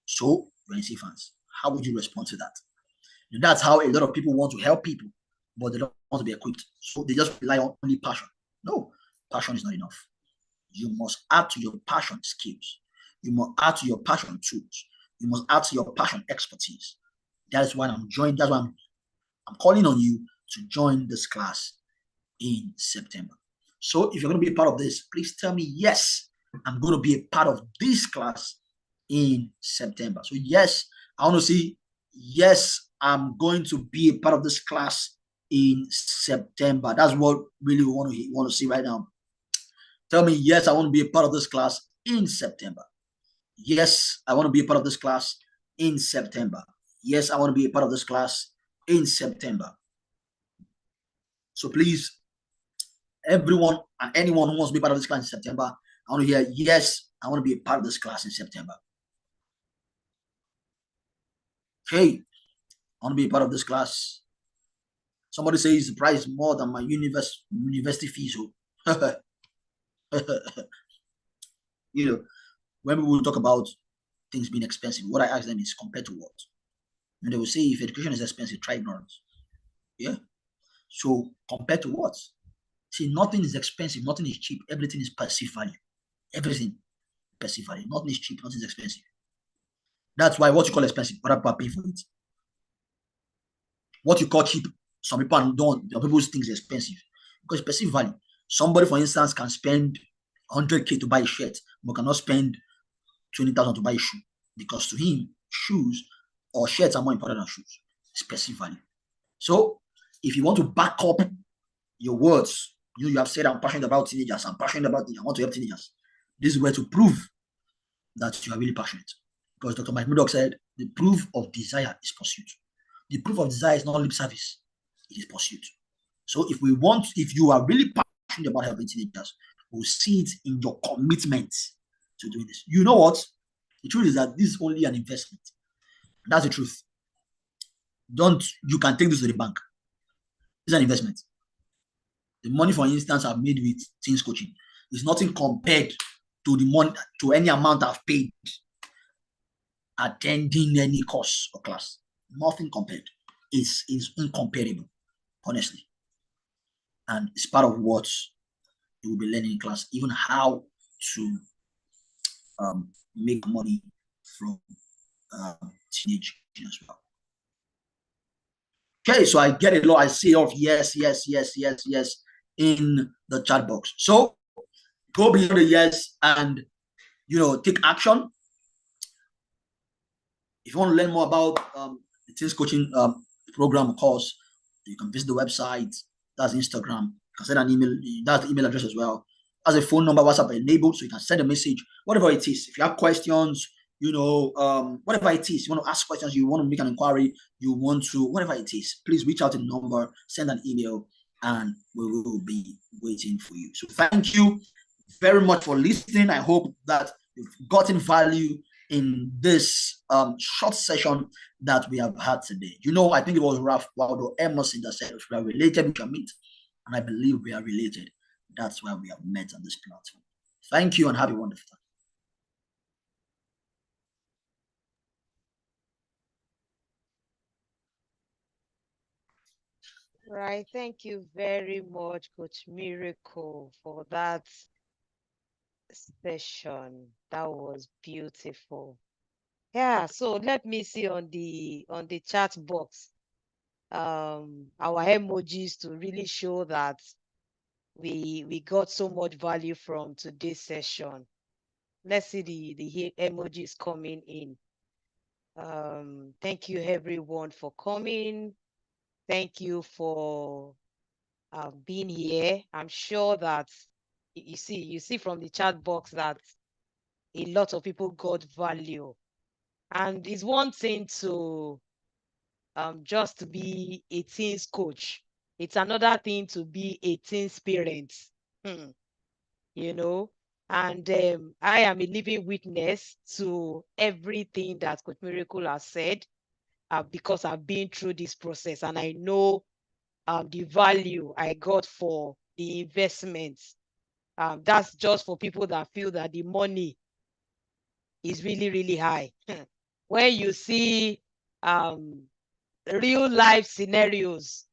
So, you're in safe hands. How would you respond to that? And that's how a lot of people want to help people, but they don't want to be equipped. So they just rely on only passion. No, passion is not enough. You must add to your passion skills. You must add to your passion tools. You must add to your passion expertise. That is why that's why I'm calling on you to join this class in September. So if you're going to be a part of this, please tell me, yes, I'm going to be a part of this class in September. So yes, I want to see, yes, I'm going to be a part of this class in September. That's what really we want to see right now. Tell me, yes, I want to be a part of this class in September. Yes, I want to be a part of this class in September. Yes, I want to be a part of this class in September. So please, everyone and anyone who wants to be part of this class in September, I want to hear, yes, I want to be a part of this class in September. Hey, I want to be a part of this class. Somebody says the price is more than my university fees. You know, when we will talk about things being expensive, what I ask them is compared to what? And they will say, if education is expensive, try ignorance. Yeah. So compared to what? See, nothing is expensive, nothing is cheap. Everything is perceived value. Everything perceived value. Nothing is cheap, nothing is expensive. That's why what you call expensive, other people pay for it. What you call cheap, some people don't. Some people think it's expensive because perceived value. Somebody, for instance, can spend 100K to buy a shirt, but cannot spend 20,000 to buy a shoe because to him, shoes or shirts are more important than shoes. It's perceived value. So, if you want to back up your words, you have said, I'm passionate about teenagers. I'm passionate about it. I want to help teenagers. This is where to prove that you are really passionate. Because Dr. Mike Murdoch said, the proof of desire is pursuit. The proof of desire is not lip service, it is pursuit. So if you are really passionate about helping teenagers, we'll see it in your commitment to doing this. You know what? The truth is that this is only an investment. That's the truth. You can take this to the bank. It's an investment. The money, for instance, I've made with teens coaching is nothing compared to the money, to any amount I've paid attending any course or class. Nothing compared. It's incomparable, honestly. And it's part of what you will be learning in class, even how to make money from teenage as well. Okay, so I get a lot. I see of yes in the chat box. So go beyond the yes and take action. If you want to learn more about the teens coaching program course, you can visit the website. That's Instagram. You can send an email. That's the email address as well. As a phone number, WhatsApp enabled, so you can send a message, whatever it is. If you have questions, whatever it is, you want to ask questions, you want to make an inquiry, whatever it is, please reach out to the number, send an email, and we will be waiting for you. So thank you very much for listening. I hope that you've gotten value in this short session that we have had today. I think it was Ralph Waldo Emerson that said, we are related, we can meet. And I believe we are related. That's why we have met on this platform. Thank you and have a wonderful time. Right. Thank you very much, Coach Miracle, for that session. That was beautiful. Yeah, so let me see on the chat box our emojis to really show that we got so much value from today's session. Let's see the emojis coming in. Thank you everyone for coming. Thank you for being here. I'm sure that you see from the chat box that a lot of people got value. And it's one thing to just to be a teens coach. It's another thing to be a teens parent. Hmm. And I am a living witness to everything that Coach Miracle has said because I've been through this process and I know the value I got for the investments. That's just for people that feel that the money is really, really high. When you see real life scenarios,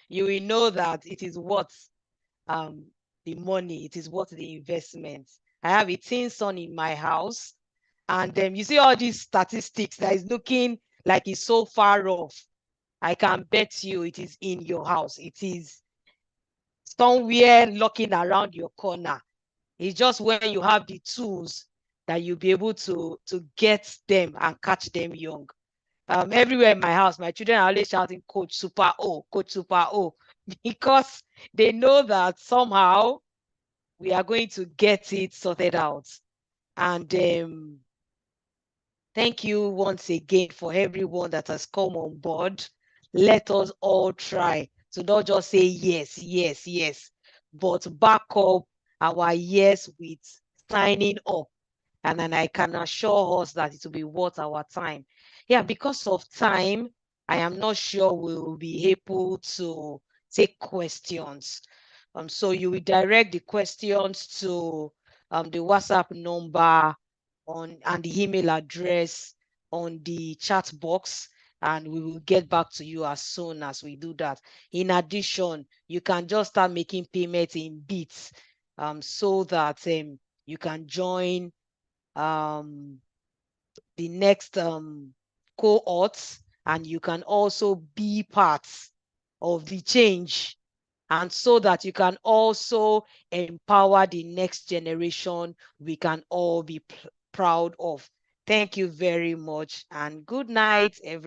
you will know that it is worth the money, it is worth the investment. I have a teen son in my house, and you see all these statistics that is looking like it's so far off. I can bet you it is in your house. It is somewhere looking around your corner. It's just when you have the tools that you'll be able to get them and catch them young. Everywhere in my house, my children are always shouting, Coach Super O, Coach Super O, because they know that somehow we are going to get it sorted out. And thank you once again for everyone that has come on board. Let us all try to not just say yes, yes, yes, but back up our yes with signing up. And then I can assure us that it will be worth our time. Yeah, because of time, I am not sure we will be able to take questions. So you will direct the questions to the WhatsApp number and the email address on the chat box, and we will get back to you as soon as we do that. In addition, you can just start making payments in bits so that you can join the next cohorts, and you can also be part of the change, and so that you can also empower the next generation we can all be proud of. Thank you very much, and good night, everyone.